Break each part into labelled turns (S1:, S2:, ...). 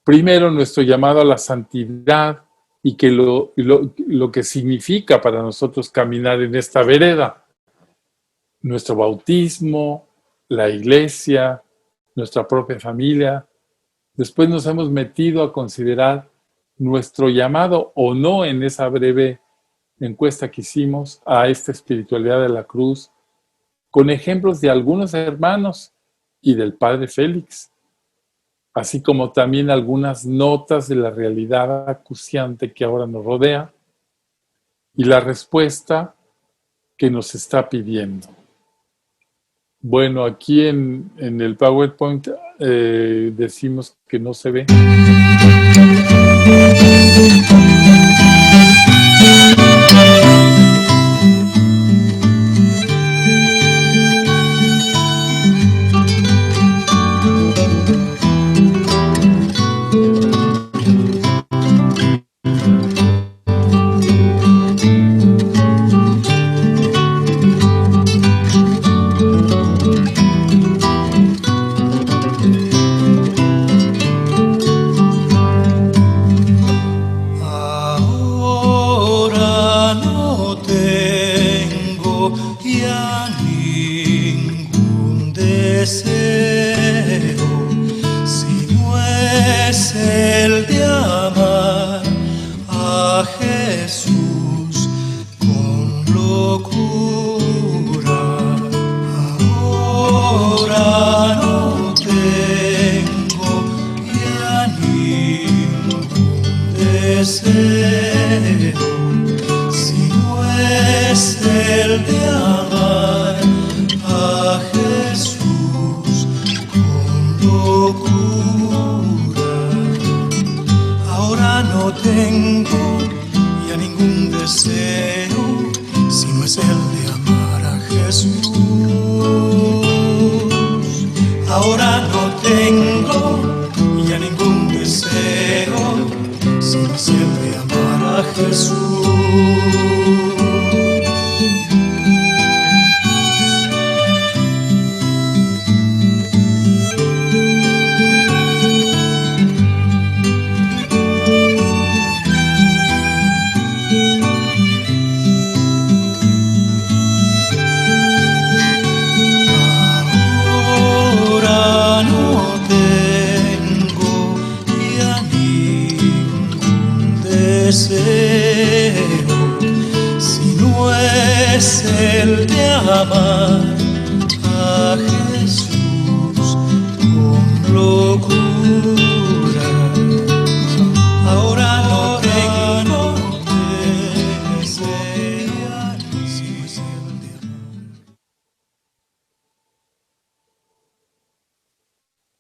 S1: primero nuestro llamado a la santidad y que lo que significa para nosotros caminar en esta vereda. Nuestro bautismo, la iglesia, nuestra propia familia. Después nos hemos metido a considerar nuestro llamado o no en esa breve encuesta que hicimos a esta espiritualidad de la cruz, con ejemplos de algunos hermanos y del padre Félix, así como también algunas notas de la realidad acuciante que ahora nos rodea y la respuesta que nos está pidiendo. Bueno, aquí en el PowerPoint decimos que no se ve.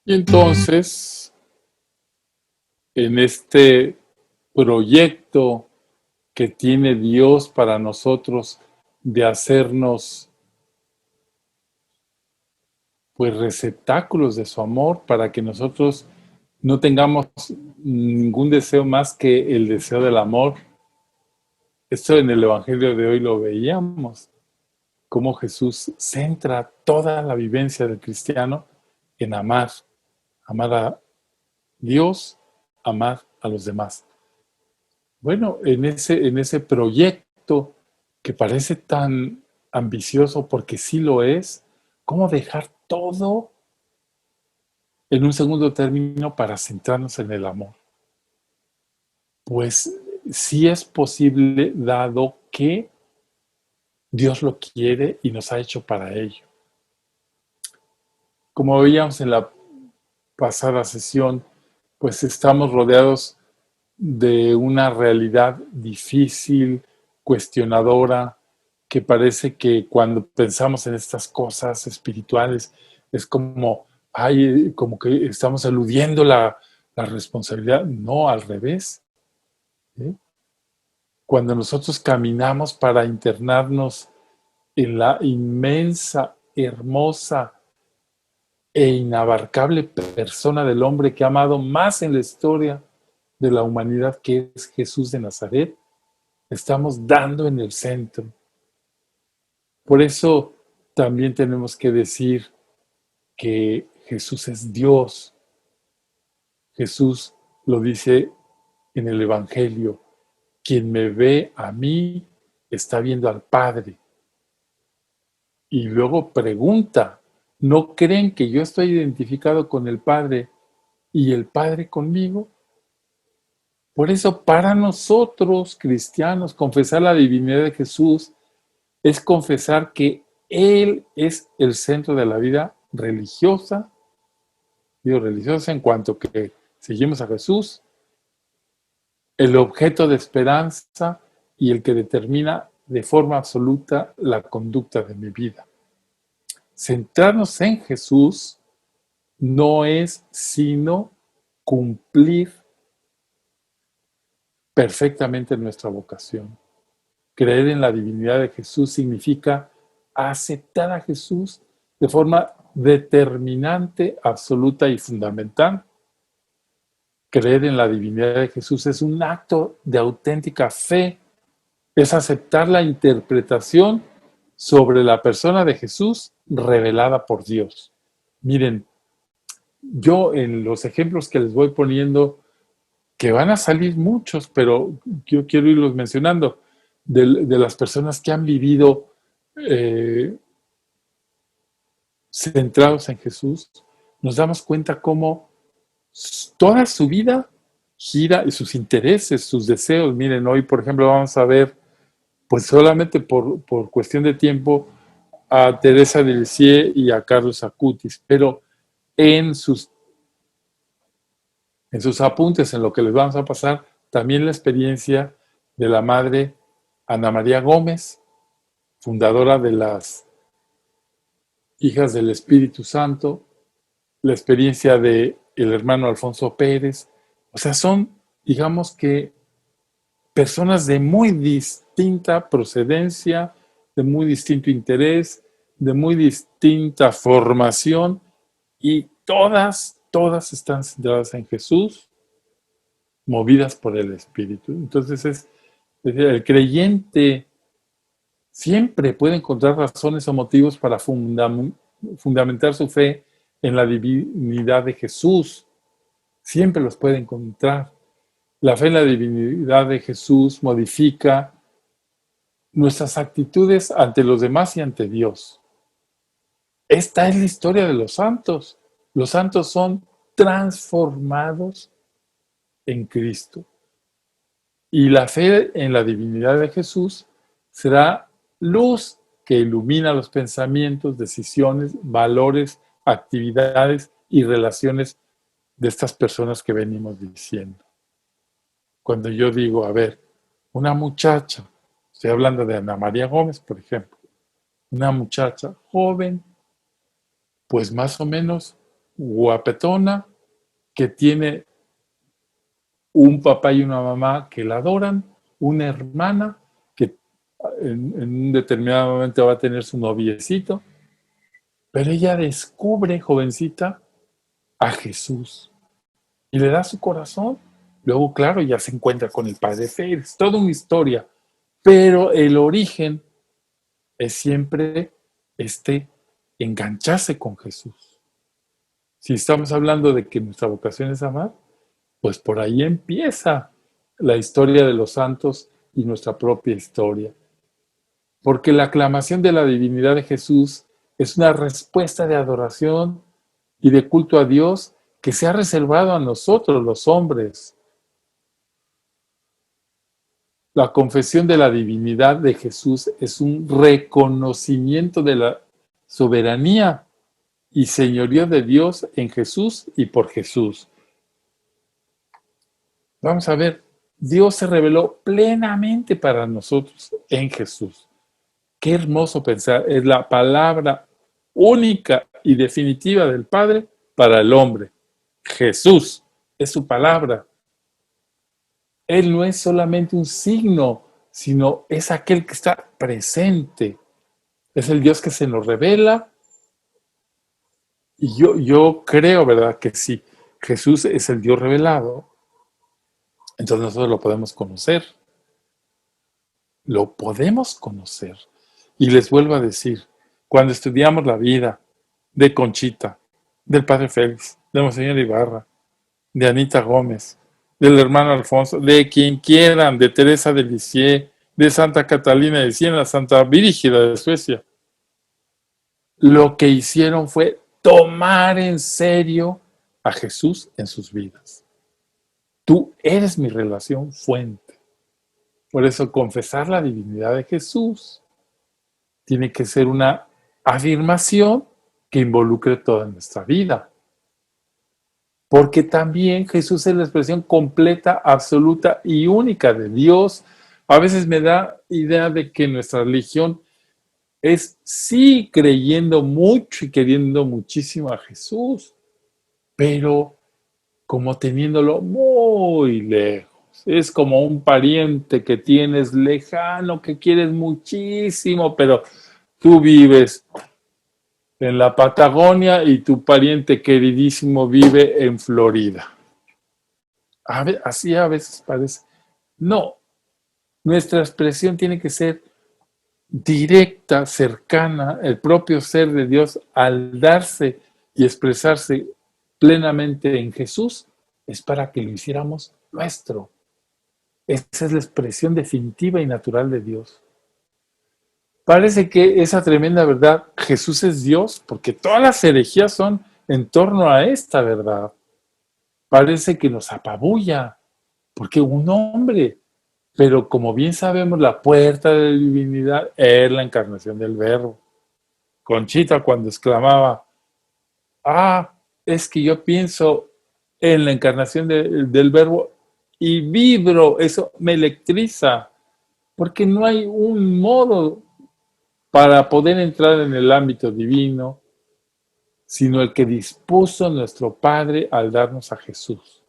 S1: Y entonces, en este proyecto que tiene Dios para nosotros de hacernos pues receptáculos de su amor para que nosotros no tengamos ningún deseo más que el deseo del amor. Esto en el Evangelio de hoy lo veíamos, cómo Jesús centra toda la vivencia del cristiano en amar a Dios, amar a los demás. Bueno, en ese proyecto que parece tan ambicioso, porque sí lo es, ¿cómo dejar todo en un segundo término para centrarnos en el amor? Pues sí es posible, dado que Dios lo quiere y nos ha hecho para ello. Como veíamos en la pasada sesión, pues estamos rodeados de una realidad difícil, cuestionadora, que parece que cuando pensamos en estas cosas espirituales es como que estamos eludiendo la responsabilidad. No, al revés. Cuando nosotros caminamos para internarnos en la inmensa, hermosa e inabarcable persona del hombre que ha amado más en la historia de la humanidad, que es Jesús de Nazaret, estamos dando en el centro. Por eso también tenemos que decir que Jesús es Dios, Jesús lo dice en el Evangelio: quien me ve a mí está viendo al Padre. Y luego pregunta: ¿no creen que yo estoy identificado con el Padre y el Padre conmigo? Por eso, para nosotros cristianos, confesar la divinidad de Jesús es confesar que Él es el centro de la vida religiosa. Digo religiosa en cuanto que seguimos a Jesús, el objeto de esperanza y el que determina de forma absoluta la conducta de mi vida. Centrarnos en Jesús no es sino cumplir perfectamente nuestra vocación. Creer en la divinidad de Jesús significa aceptar a Jesús de forma determinante, absoluta y fundamental. Creer en la divinidad de Jesús es un acto de auténtica fe, es aceptar la interpretación sobre la persona de Jesús revelada por Dios. Miren, yo en los ejemplos que les voy poniendo, que van a salir muchos, pero yo quiero irlos mencionando, de las personas que han vivido centrados en Jesús, nos damos cuenta cómo toda su vida gira y sus intereses, sus deseos. Miren, hoy, por ejemplo, vamos a ver, pues solamente por cuestión de tiempo, a Teresa de Lisieux y a Carlos Acutis, pero en sus apuntes, en lo que les vamos a pasar, también la experiencia de la madre Ana María Gómez, fundadora de las Hijas del Espíritu Santo, la experiencia de el hermano Alfonso Pérez. O sea, son, digamos que, personas de muy distinta procedencia, de muy distinto interés, de muy distinta formación, y todas están centradas en Jesús, movidas por el Espíritu. Entonces es decir, el creyente siempre puede encontrar razones o motivos para fundamentar su fe en la divinidad de Jesús. Siempre los puede encontrar. La fe en la divinidad de Jesús modifica nuestras actitudes ante los demás y ante Dios. Esta es la historia de los santos. Los santos son transformados en Cristo. Y la fe en la divinidad de Jesús será luz que ilumina los pensamientos, decisiones, valores, actividades y relaciones de estas personas que venimos diciendo. Cuando yo digo, a ver, una muchacha, estoy hablando de Ana María Gómez, por ejemplo, una muchacha joven, pues más o menos guapetona, que tiene un papá y una mamá que la adoran, una hermana que en un determinado momento va a tener su noviecito, pero ella descubre, jovencita, a Jesús y le da su corazón. Luego, claro, ya se encuentra con el Padre Félix, toda una historia, pero el origen es siempre engancharse con Jesús. Si estamos hablando de que nuestra vocación es amar, pues por ahí empieza la historia de los santos y nuestra propia historia. Porque la aclamación de la divinidad de Jesús es una respuesta de adoración y de culto a Dios que se ha reservado a nosotros, los hombres. La confesión de la divinidad de Jesús es un reconocimiento de la soberanía y señorío de Dios en Jesús y por Jesús. Vamos a ver, Dios se reveló plenamente para nosotros en Jesús. Qué hermoso pensar, es la palabra única y definitiva del Padre para el hombre. Jesús es su palabra. Él no es solamente un signo, sino es aquel que está presente. Es el Dios que se nos revela. Y yo creo, ¿verdad?, que si Jesús es el Dios revelado, entonces nosotros lo podemos conocer. Lo podemos conocer. Y les vuelvo a decir, cuando estudiamos la vida de Conchita, del Padre Félix, de Monseñor Ibarra, de Anita Gómez, del hermano Alfonso, de quien quieran, de Teresa de Lisieux, de Santa Catalina de Siena, Santa Brígida de Suecia. Lo que hicieron fue tomar en serio a Jesús en sus vidas. Tú eres mi relación fuente. Por eso confesar la divinidad de Jesús tiene que ser una afirmación que involucre toda nuestra vida. Porque también Jesús es la expresión completa, absoluta y única de Dios. A veces me da idea de que nuestra religión es sí creyendo mucho y queriendo muchísimo a Jesús, pero como teniéndolo muy lejos. Es como un pariente que tienes lejano, que quieres muchísimo, pero tú vives en la Patagonia y tu pariente queridísimo vive en Florida. Así a veces parece. No, nuestra expresión tiene que ser directa, cercana, el propio ser de Dios al darse y expresarse plenamente en Jesús, es para que lo hiciéramos nuestro. Esa es la expresión definitiva y natural de Dios. Parece que esa tremenda verdad, Jesús es Dios, porque todas las herejías son en torno a esta verdad. Parece que nos apabulla, porque un hombre, pero como bien sabemos, la puerta de la divinidad es la encarnación del Verbo. Conchita cuando exclamaba, es que yo pienso en la encarnación del Verbo y vibro, eso me electriza, porque no hay un modo para poder entrar en el ámbito divino, sino el que dispuso nuestro Padre al darnos a Jesús.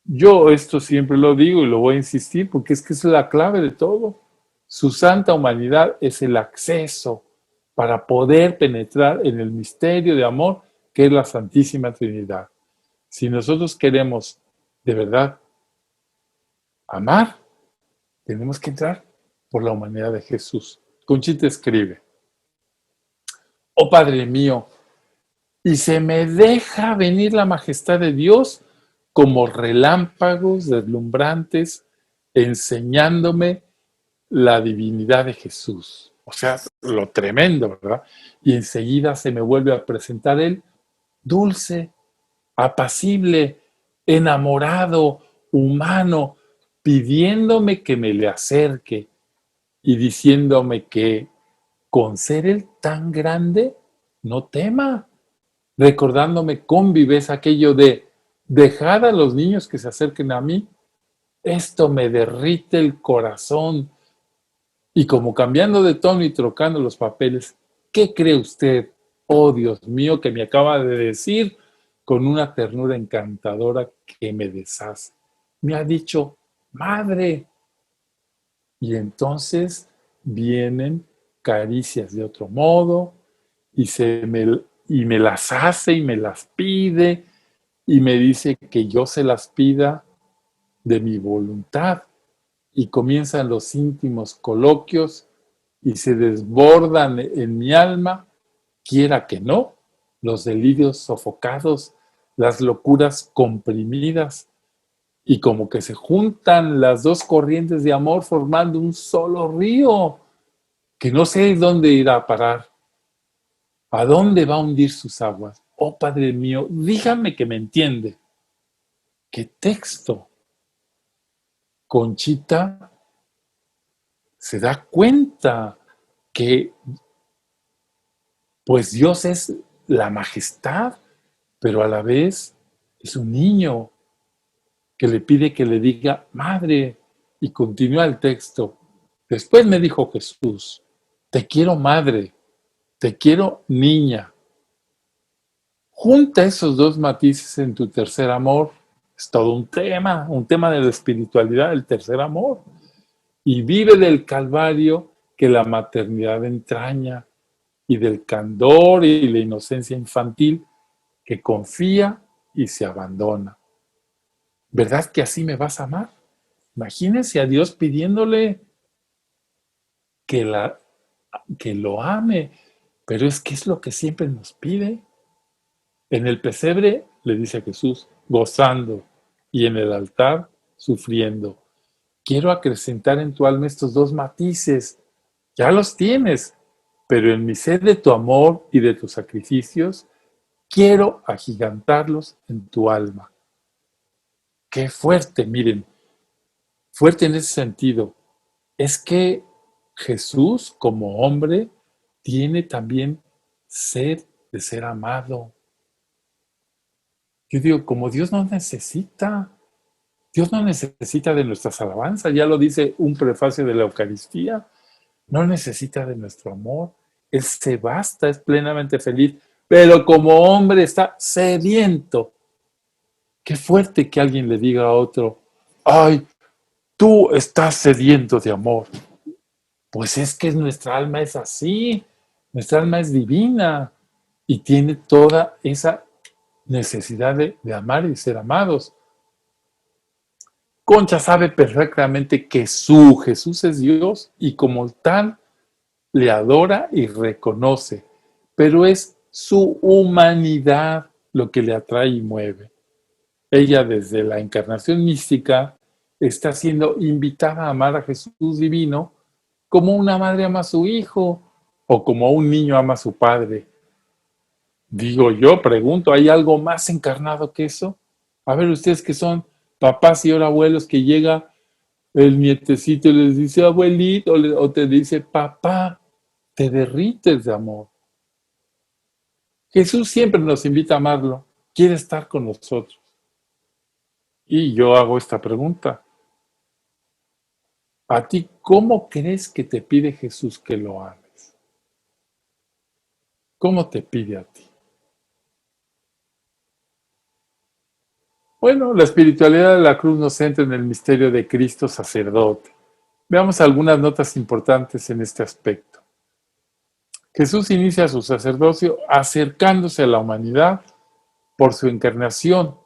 S1: Yo esto siempre lo digo y lo voy a insistir porque es que es la clave de todo. Su santa humanidad es el acceso para poder penetrar en el misterio de amor que es la Santísima Trinidad. Si nosotros queremos de verdad amar, tenemos que entrar por la humanidad de Jesús. Conchita escribe, oh Padre mío, y se me deja venir la majestad de Dios como relámpagos deslumbrantes, enseñándome la divinidad de Jesús. O sea, lo tremendo, ¿verdad? Y enseguida se me vuelve a presentar Él dulce, apacible, enamorado, humano, pidiéndome que me le acerque y diciéndome que con ser Él tan grande, no tema, recordándome con viveza aquello de dejad a los niños que se acerquen a mí. Esto me derrite el corazón. Y como cambiando de tono y trocando los papeles, ¿qué cree usted, oh Dios mío, que me acaba de decir con una ternura encantadora que me deshace? Me ha dicho, madre. Y entonces vienen caricias de otro modo y me las hace y me las pide y me dice que yo se las pida de mi voluntad. Y comienzan los íntimos coloquios y se desbordan en mi alma, quiera que no, los delirios sofocados, las locuras comprimidas, y como que se juntan las dos corrientes de amor formando un solo río, que no sé dónde irá a parar, a dónde va a hundir sus aguas. Oh Padre mío, dígame que me entiende. ¿Qué texto? Conchita se da cuenta que pues Dios es la majestad, pero a la vez es un niño que le pide que le diga madre, y continúa el texto. Después me dijo Jesús, te quiero madre, te quiero niña. Junta esos dos matices en tu tercer amor. Es todo un tema de la espiritualidad, el tercer amor. Y vive del calvario que la maternidad entraña y del candor y la inocencia infantil que confía y se abandona. ¿Verdad que así me vas a amar? Imagínense a Dios pidiéndole que, que lo ame, pero es que es lo que siempre nos pide. En el pesebre le dice a Jesús, gozando, y en el altar, sufriendo. Quiero acrecentar en tu alma estos dos matices. Ya los tienes, pero en mi sed de tu amor y de tus sacrificios, quiero agigantarlos en tu alma. Qué fuerte, miren, fuerte en ese sentido. Es que Jesús, como hombre, tiene también sed de ser amado. Yo digo, como Dios no necesita de nuestras alabanzas, ya lo dice un prefacio de la Eucaristía, no necesita de nuestro amor, Él se basta, es plenamente feliz, pero como hombre está sediento. Qué fuerte que alguien le diga a otro, ay, tú estás sediento de amor. Pues es que nuestra alma es así, nuestra alma es divina y tiene toda esa necesidad de amar y de ser amados. Concha sabe perfectamente que su Jesús es Dios y como tal le adora y reconoce, pero es su humanidad lo que le atrae y mueve. Ella desde la encarnación mística está siendo invitada a amar a Jesús divino como una madre ama a su hijo o como un niño ama a su padre. Digo yo, pregunto, ¿hay algo más encarnado que eso? A ver, ustedes que son papás y ahora abuelos, que llega el nietecito y les dice abuelito, o te dice papá, te derrites de amor. Jesús siempre nos invita a amarlo, quiere estar con nosotros. Y yo hago esta pregunta. ¿A ti cómo crees que te pide Jesús que lo ames? ¿Cómo te pide a ti? Bueno, la espiritualidad de la cruz nos centra en el misterio de Cristo sacerdote. Veamos algunas notas importantes en este aspecto. Jesús inicia su sacerdocio acercándose a la humanidad por su encarnación,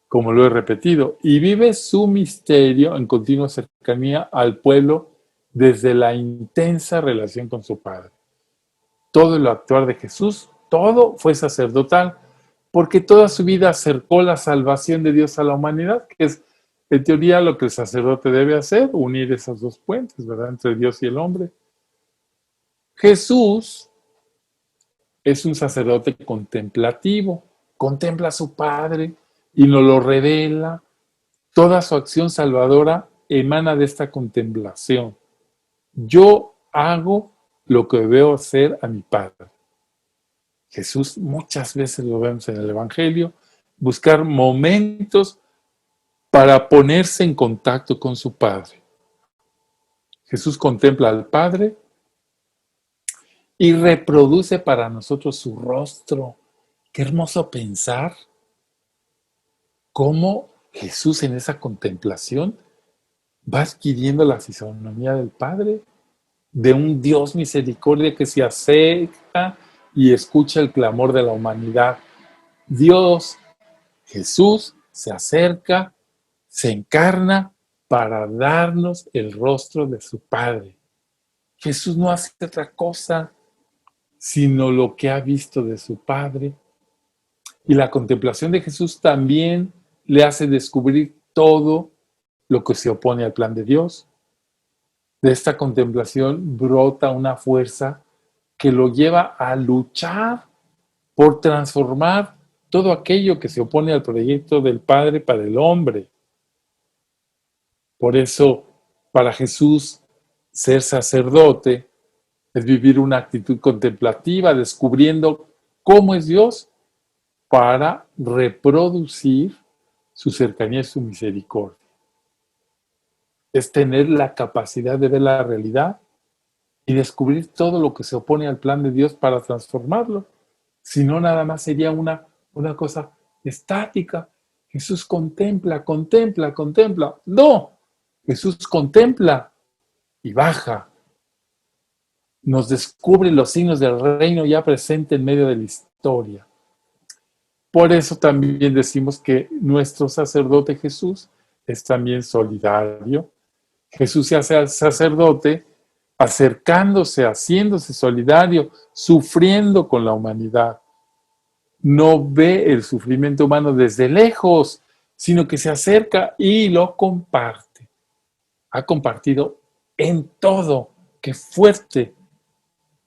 S1: como lo he repetido, y vive su misterio en continua cercanía al pueblo desde la intensa relación con su Padre. Todo el actuar de Jesús, todo fue sacerdotal, porque toda su vida acercó la salvación de Dios a la humanidad, que es en teoría lo que el sacerdote debe hacer, unir esos dos puentes, ¿verdad?, entre Dios y el hombre. Jesús es un sacerdote contemplativo, contempla a su Padre y nos lo revela. Toda su acción salvadora emana de esta contemplación. Yo hago lo que veo hacer a mi Padre. Jesús, muchas veces lo vemos en el Evangelio, buscar momentos para ponerse en contacto con su Padre. Jesús contempla al Padre y reproduce para nosotros su rostro. Qué hermoso pensar cómo Jesús en esa contemplación va adquiriendo la fisonomía del Padre, de un Dios misericordia que se acerca y escucha el clamor de la humanidad. Dios, Jesús, se acerca, se encarna para darnos el rostro de su Padre. Jesús no hace otra cosa sino lo que ha visto de su Padre. Y la contemplación de Jesús también le hace descubrir todo lo que se opone al plan de Dios. De esta contemplación brota una fuerza que lo lleva a luchar por transformar todo aquello que se opone al proyecto del Padre para el hombre. Por eso, para Jesús, ser sacerdote es vivir una actitud contemplativa, descubriendo cómo es Dios para reproducir su cercanía y su misericordia. Es tener la capacidad de ver la realidad y descubrir todo lo que se opone al plan de Dios para transformarlo. Si no, nada más sería una cosa estática. Jesús contempla, contempla, contempla. No, Jesús contempla y baja. Nos descubre los signos del reino ya presente en medio de la historia. Por eso también decimos que nuestro sacerdote Jesús es también solidario. Jesús se hace sacerdote acercándose, haciéndose solidario, sufriendo con la humanidad. no ve el sufrimiento humano desde lejos, sino que se acerca y lo comparte. Ha compartido en todo, qué fuerte,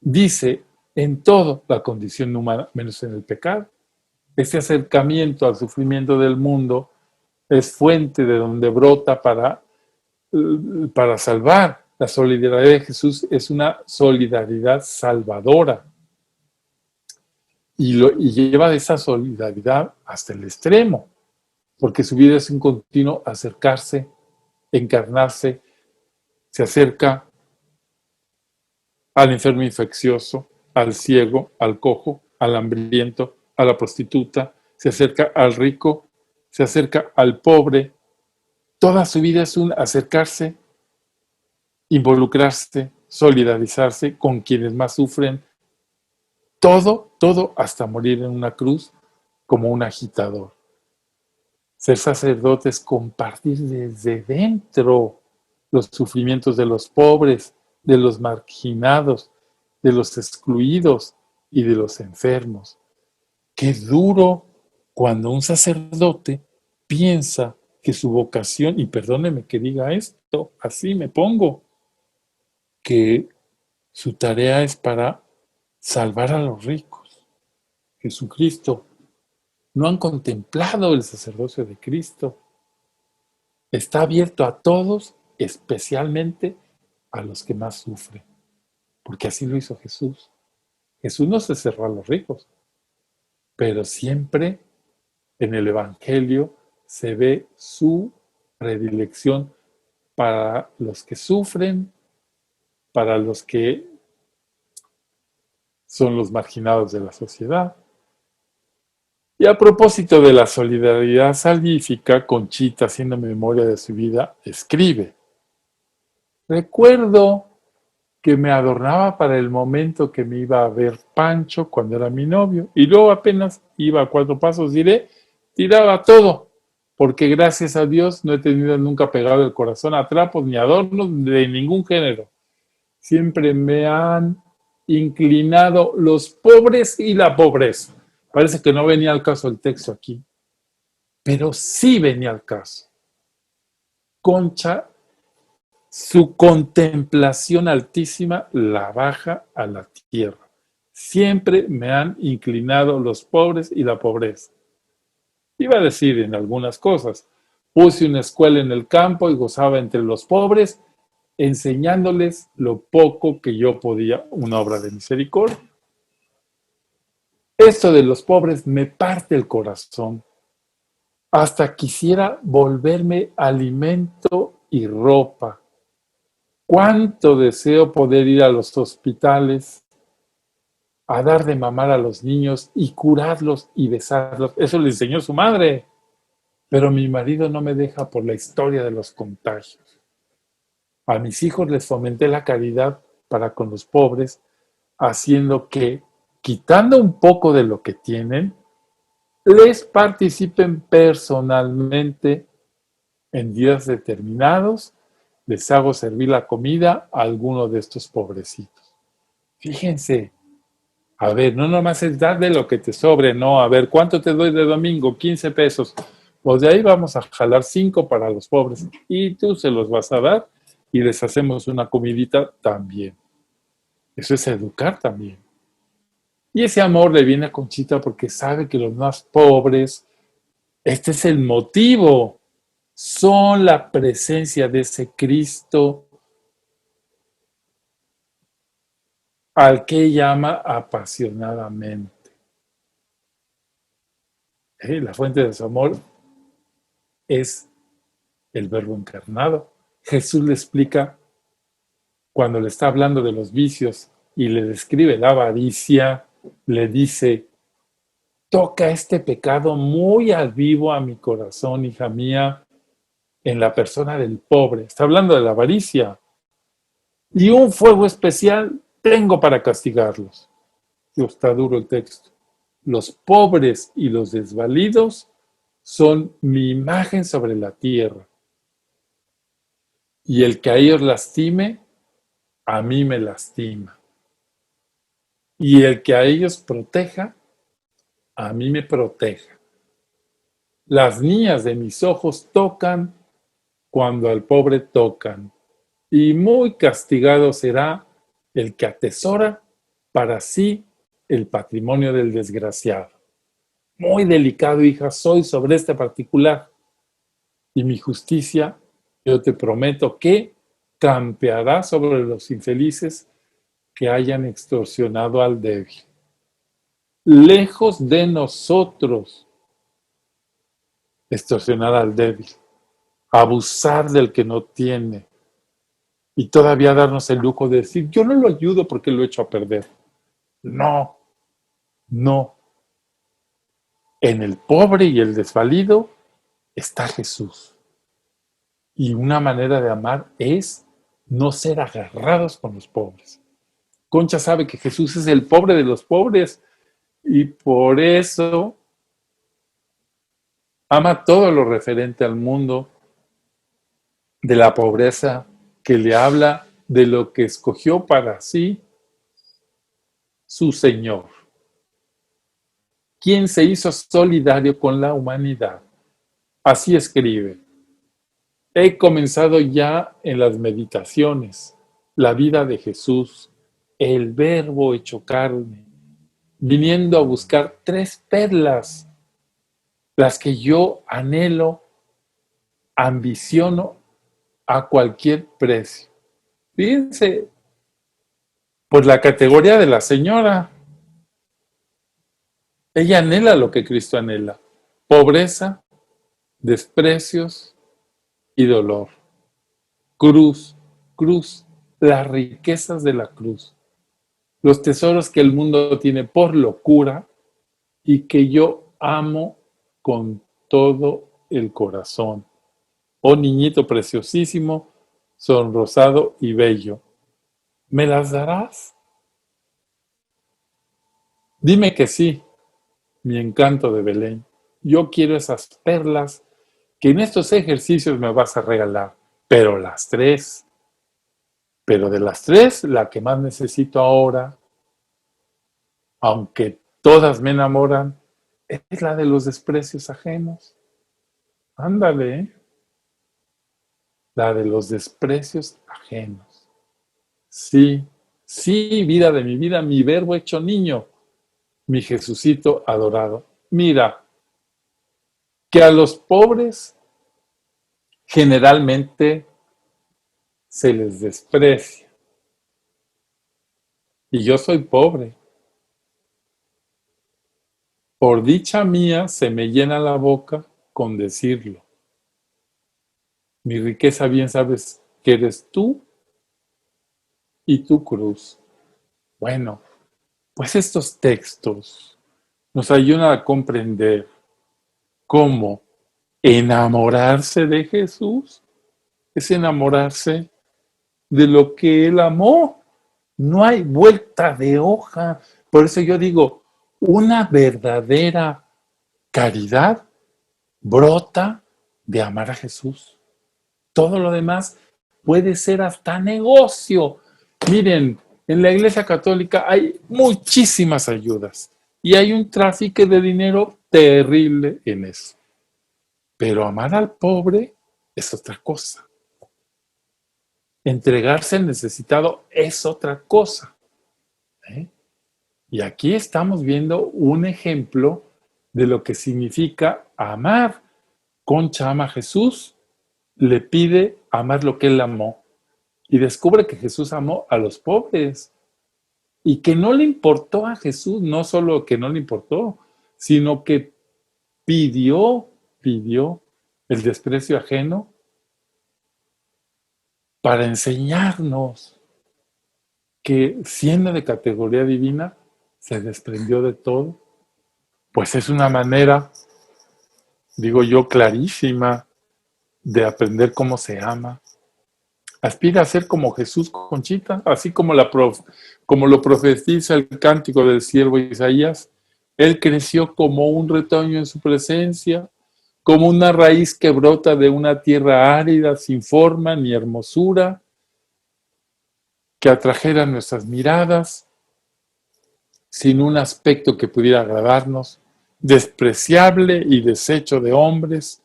S1: dice, en todo la condición humana, menos en el pecado. Este acercamiento al sufrimiento del mundo es fuente de donde brota para salvar. La solidaridad de Jesús es una solidaridad salvadora y lleva esa solidaridad hasta el extremo, porque su vida es un continuo acercarse, encarnarse, se acerca al enfermo infeccioso, al ciego, al cojo, al hambriento, a la prostituta, se acerca al rico, se acerca al pobre. Toda su vida es un acercarse, involucrarse, solidarizarse con quienes más sufren. Todo, todo hasta morir en una cruz como un agitador. Ser sacerdote es compartir desde dentro los sufrimientos de los pobres, de los marginados, de los excluidos y de los enfermos. Qué duro cuando un sacerdote piensa que su vocación, y perdóneme que diga esto, así me pongo, que su tarea es para salvar a los ricos. Jesucristo, no han contemplado el sacerdocio de Cristo. Está abierto a todos, especialmente a los que más sufren, porque así lo hizo Jesús. Jesús no se cerró a los ricos, pero siempre en el Evangelio se ve su predilección para los que sufren, para los que son los marginados de la sociedad. Y a propósito de la solidaridad salvífica, Conchita, haciendo memoria de su vida, escribe: recuerdo que me adornaba para el momento que me iba a ver Pancho cuando era mi novio, y luego apenas iba a 4 pasos, diré, tiraba todo, porque gracias a Dios no he tenido nunca pegado el corazón a trapos ni adornos de ningún género. Siempre me han inclinado los pobres y la pobreza. Parece que no venía al caso el texto aquí, pero sí venía al caso. Concha, su contemplación altísima la baja a la tierra. Siempre me han inclinado los pobres y la pobreza. Iba a decir en algunas cosas, puse una escuela en el campo y gozaba entre los pobres, enseñándoles lo poco que yo podía, una obra de misericordia. Esto de los pobres me parte el corazón. Hasta quisiera volverme alimento y ropa. Cuánto deseo poder ir a los hospitales a dar de mamar a los niños y curarlos y besarlos. Eso le enseñó su madre. Pero mi marido no me deja por la historia de los contagios. A mis hijos les fomenté la caridad para con los pobres, haciendo que, quitando un poco de lo que tienen, les participen personalmente en días determinados, les hago servir la comida a alguno de estos pobrecitos. Fíjense, a ver, no nomás es darle lo que te sobre, no, a ver, ¿cuánto te doy de domingo? 15 pesos. Pues de ahí vamos a jalar 5 para los pobres y tú se los vas a dar y les hacemos una comidita también. Eso es educar también. Y ese amor le viene a Conchita porque sabe que los más pobres, este es el motivo, son la presencia de ese Cristo al que ella ama apasionadamente. La fuente de su amor es el Verbo encarnado. Jesús le explica cuando le está hablando de los vicios y le describe la avaricia, le dice, toca este pecado muy al vivo a mi corazón, hija mía, en la persona del pobre. Está hablando de la avaricia. Y un fuego especial tengo para castigarlos. Está duro el texto. Los pobres y los desvalidos son mi imagen sobre la tierra. Y el que a ellos lastime, a mí me lastima. Y el que a ellos proteja, a mí me proteja. Las niñas de mis ojos tocan cuando al pobre tocan, y muy castigado será el que atesora para sí el patrimonio del desgraciado. Muy delicado, hija, soy sobre este particular, y mi justicia, yo te prometo que campeará sobre los infelices que hayan extorsionado al débil. Lejos de nosotros extorsionar al débil, abusar del que no tiene y todavía darnos el lujo de decir, yo no lo ayudo porque lo echo a perder. No, no. En el pobre y el desvalido está Jesús. Y una manera de amar es no ser agarrados con los pobres. Concha sabe que Jesús es el pobre de los pobres y por eso ama todo lo referente al mundo de la pobreza, que le habla de lo que escogió para sí su Señor, quien se hizo solidario con la humanidad. Así escribe: he comenzado ya en las meditaciones la vida de Jesús, el Verbo hecho carne, viniendo a buscar 3 perlas, las que yo anhelo, ambiciono a cualquier precio. Fíjense, pues la categoría de la señora, ella anhela lo que Cristo anhela: pobreza, desprecios y dolor. Cruz, cruz, las riquezas de la cruz, los tesoros que el mundo tiene por locura y que yo amo con todo el corazón. Oh niñito preciosísimo, sonrosado y bello, ¿me las darás? Dime que sí, mi encanto de Belén. Yo quiero esas perlas que en estos ejercicios me vas a regalar, pero las 3. Pero de las 3, la que más necesito ahora, aunque todas me enamoran, es la de los desprecios ajenos. Ándale, ¿eh? La de los desprecios ajenos. Sí, sí, vida de mi vida, mi verbo hecho niño, mi Jesucito adorado. Mira, que a los pobres generalmente se les desprecia. Y yo soy pobre. Por dicha mía se me llena la boca con decirlo. Mi riqueza bien sabes que eres tú y tu cruz. Bueno, pues estos textos nos ayudan a comprender cómo enamorarse de Jesús es enamorarse de lo que Él amó. No hay vuelta de hoja. Por eso yo digo, una verdadera caridad brota de amar a Jesús. Todo lo demás puede ser hasta negocio. Miren, en la Iglesia Católica hay muchísimas ayudas y hay un tráfico de dinero terrible en eso. Pero amar al pobre es otra cosa. Entregarse al necesitado es otra cosa. ¿Eh? Y aquí estamos viendo un ejemplo de lo que significa amar. Concha ama a Jesús, le pide amar lo que él amó y descubre que Jesús amó a los pobres y que no le importó a Jesús, no solo que no le importó, sino que pidió el desprecio ajeno para enseñarnos que siendo de categoría divina se desprendió de todo. Pues es una manera, digo yo, clarísima de aprender cómo se ama. Aspira a ser como Jesús, Conchita, así como como lo profetiza el cántico del siervo Isaías. Él creció como un retoño en su presencia, como una raíz que brota de una tierra árida, sin forma ni hermosura, que atrajera nuestras miradas, sin un aspecto que pudiera agradarnos, despreciable y deshecho de hombres.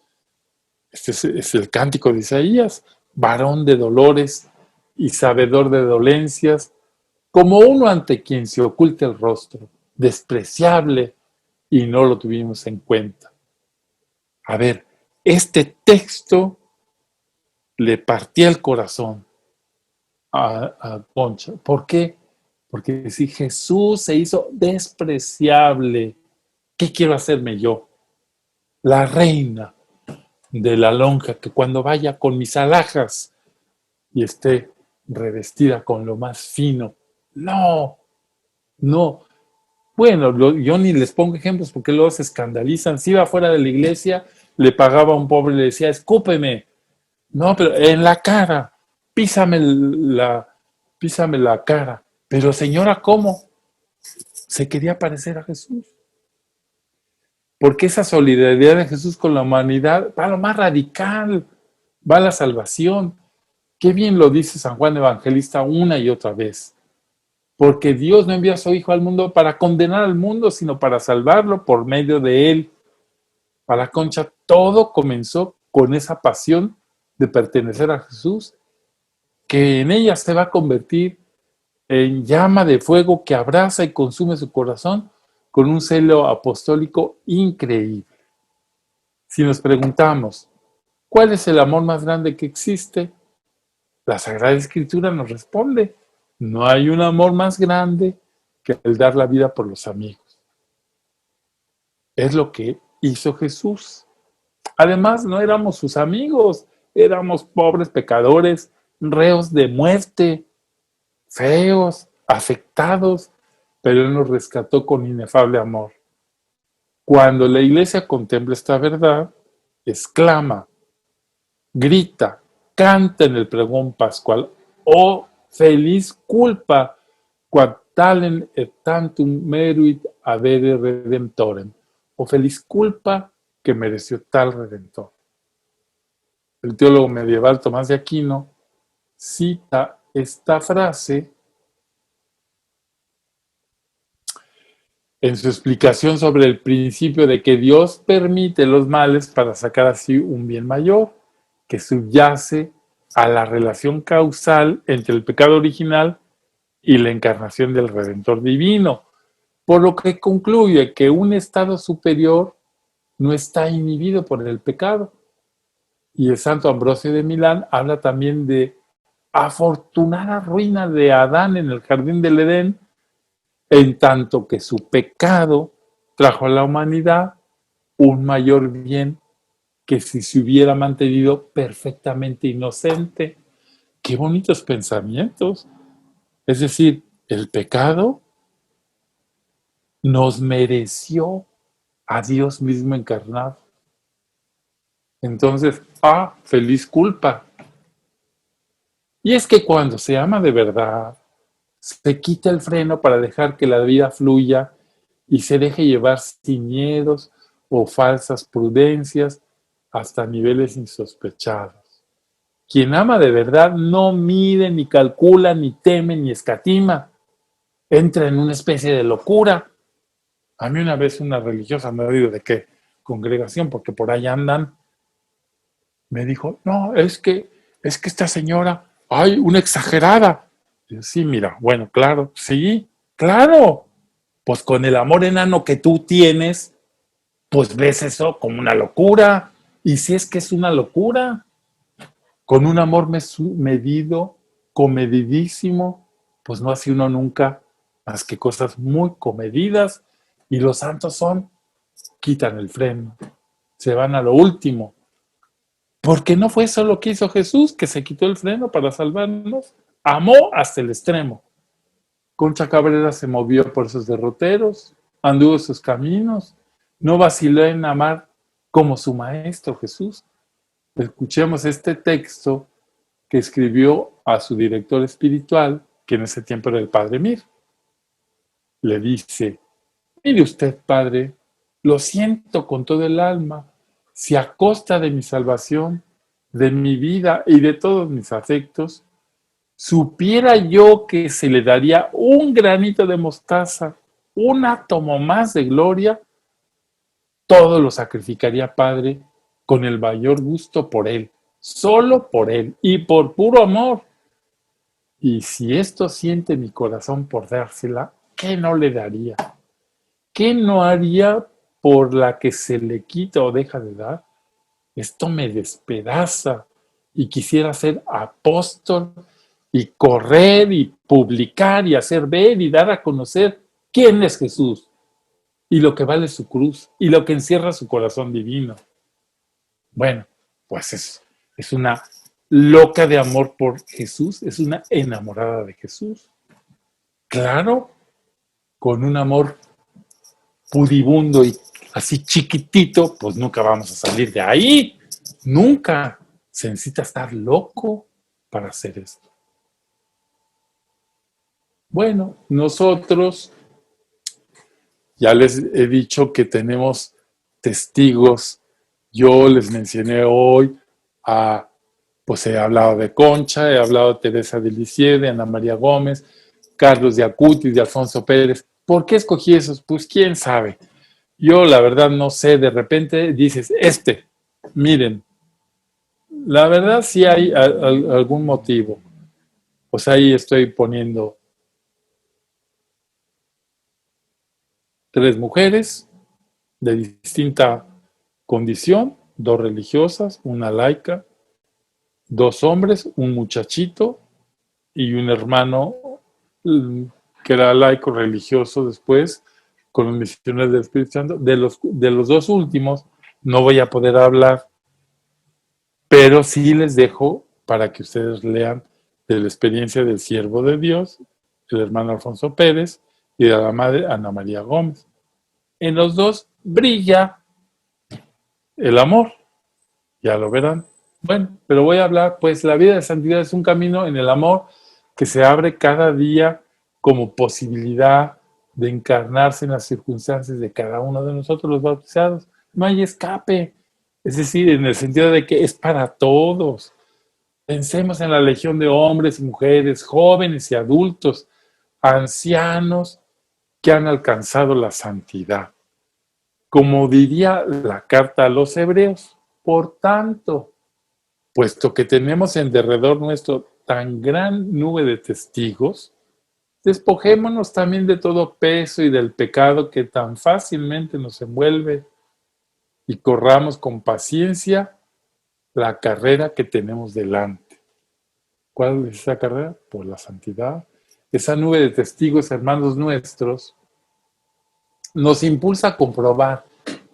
S1: Este es el cántico de Isaías, varón de dolores y sabedor de dolencias, como uno ante quien se oculta el rostro, despreciable y no lo tuvimos en cuenta. A ver, este texto le partía el corazón a Concha. ¿Por qué? Porque si Jesús se hizo despreciable, ¿qué quiero hacerme yo? La reina de la lonja, que cuando vaya con mis alhajas y esté revestida con lo más fino. No, no. Bueno, yo ni les pongo ejemplos porque luego se escandalizan. Si iba fuera de la iglesia, le pagaba a un pobre y le decía, escúpeme. No, pero en la cara, písame písame la cara. Pero señora, ¿cómo? Se quería parecer a Jesús. Porque esa solidaridad de Jesús con la humanidad va a lo más radical, va a la salvación. Qué bien lo dice San Juan Evangelista una y otra vez. Porque Dios no envió a su Hijo al mundo para condenar al mundo, sino para salvarlo por medio de él. Para Concha, todo comenzó con esa pasión de pertenecer a Jesús, que en ella se va a convertir en llama de fuego que abraza y consume su corazón con un celo apostólico increíble. Si nos preguntamos, ¿cuál es el amor más grande que existe? La Sagrada Escritura nos responde, no hay un amor más grande que el dar la vida por los amigos. Es lo que hizo Jesús. Además, no éramos sus amigos, éramos pobres pecadores, reos de muerte, feos, afectados, pero Él nos rescató con inefable amor. Cuando la iglesia contempla esta verdad, exclama, grita, canta en el pregón pascual, oh feliz culpa, quad talem et tantum meruit avere redemptorem, oh feliz culpa que mereció tal redentor. El teólogo medieval Tomás de Aquino cita esta frase en su explicación sobre el principio de que Dios permite los males para sacar así un bien mayor, que subyace a la relación causal entre el pecado original y la encarnación del Redentor divino, por lo que concluye que un estado superior no está inhibido por el pecado. Y el santo Ambrosio de Milán habla también de afortunada ruina de Adán en el jardín del Edén, en tanto que su pecado trajo a la humanidad un mayor bien que si se hubiera mantenido perfectamente inocente. Qué bonitos pensamientos. Es decir, el pecado nos mereció a Dios mismo encarnado. Entonces, feliz culpa. Y es que cuando se ama de verdad, se quita el freno para dejar que la vida fluya y se deje llevar sin miedos o falsas prudencias hasta niveles insospechados. Quien ama de verdad no mide, ni calcula, ni teme, ni escatima. Entra en una especie de locura. A mí una vez una religiosa, no digo de qué congregación, porque por ahí andan, me dijo, no, es que esta señora, ay, una exagerada. Y yo, sí, mira, bueno, claro, sí, claro. Pues con el amor enano que tú tienes, pues ves eso como una locura. Y si es que es una locura, con un amor medido, comedidísimo, pues no hace uno nunca más que cosas muy comedidas. Y los santos quitan el freno, se van a lo último. Porque no fue eso lo que hizo Jesús, que se quitó el freno para salvarnos. Amó hasta el extremo. Concha Cabrera se movió por sus derroteros, anduvo sus caminos, no vaciló en amar como su maestro Jesús. Escuchemos este texto que escribió a su director espiritual, que en ese tiempo era el padre Mir. Le dice, mire usted, padre, lo siento con todo el alma, si a costa de mi salvación, de mi vida y de todos mis afectos, supiera yo que se le daría un granito de mostaza, un átomo más de gloria, todo lo sacrificaría, Padre, con el mayor gusto por Él, solo por Él y por puro amor. Y si esto siente mi corazón por dársela, ¿qué no le daría? ¿Qué no haría por la que se le quita o deja de dar? Esto me despedaza y quisiera ser apóstol y correr y publicar y hacer ver y dar a conocer quién es Jesús y lo que vale su cruz y lo que encierra su corazón divino. Bueno, pues es una loca de amor por Jesús, es una enamorada de Jesús. Claro, con un amor pudibundo y así chiquitito, pues nunca vamos a salir de ahí. Nunca. Se necesita estar loco para hacer esto. Bueno, nosotros ya les he dicho que tenemos testigos. Yo les mencioné hoy pues he hablado de Concha, he hablado de Teresa de Lisieux, de Ana María Gómez, Carlos de Acutis, de Alfonso Pérez. ¿Por qué escogí esos? Pues quién sabe. Yo la verdad no sé, de repente dices, miren, la verdad sí hay algún motivo. Pues ahí estoy poniendo 3 mujeres de distinta condición, 2 religiosas, una laica, 2 hombres, un muchachito y un hermano que era laico religioso después, con los misioneros del Espíritu Santo. De los 2 últimos no voy a poder hablar, pero sí les dejo para que ustedes lean de la experiencia del siervo de Dios, el hermano Alfonso Pérez, y de la madre Ana María Gómez. En los 2 brilla el amor, ya lo verán. Bueno, pero voy a hablar, pues la vida de santidad es un camino en el amor que se abre cada día como posibilidad de encarnarse en las circunstancias de cada uno de nosotros los bautizados. No hay escape, es decir, en el sentido de que es para todos. Pensemos en la legión de hombres y mujeres, jóvenes y adultos, ancianos que han alcanzado la santidad. Como diría la carta a los hebreos, por tanto, puesto que tenemos en derredor nuestro tan gran nube de testigos, despojémonos también de todo peso y del pecado que tan fácilmente nos envuelve y corramos con paciencia la carrera que tenemos delante. ¿Cuál es esa carrera? Por la santidad. Esa nube de testigos, hermanos nuestros, nos impulsa a comprobar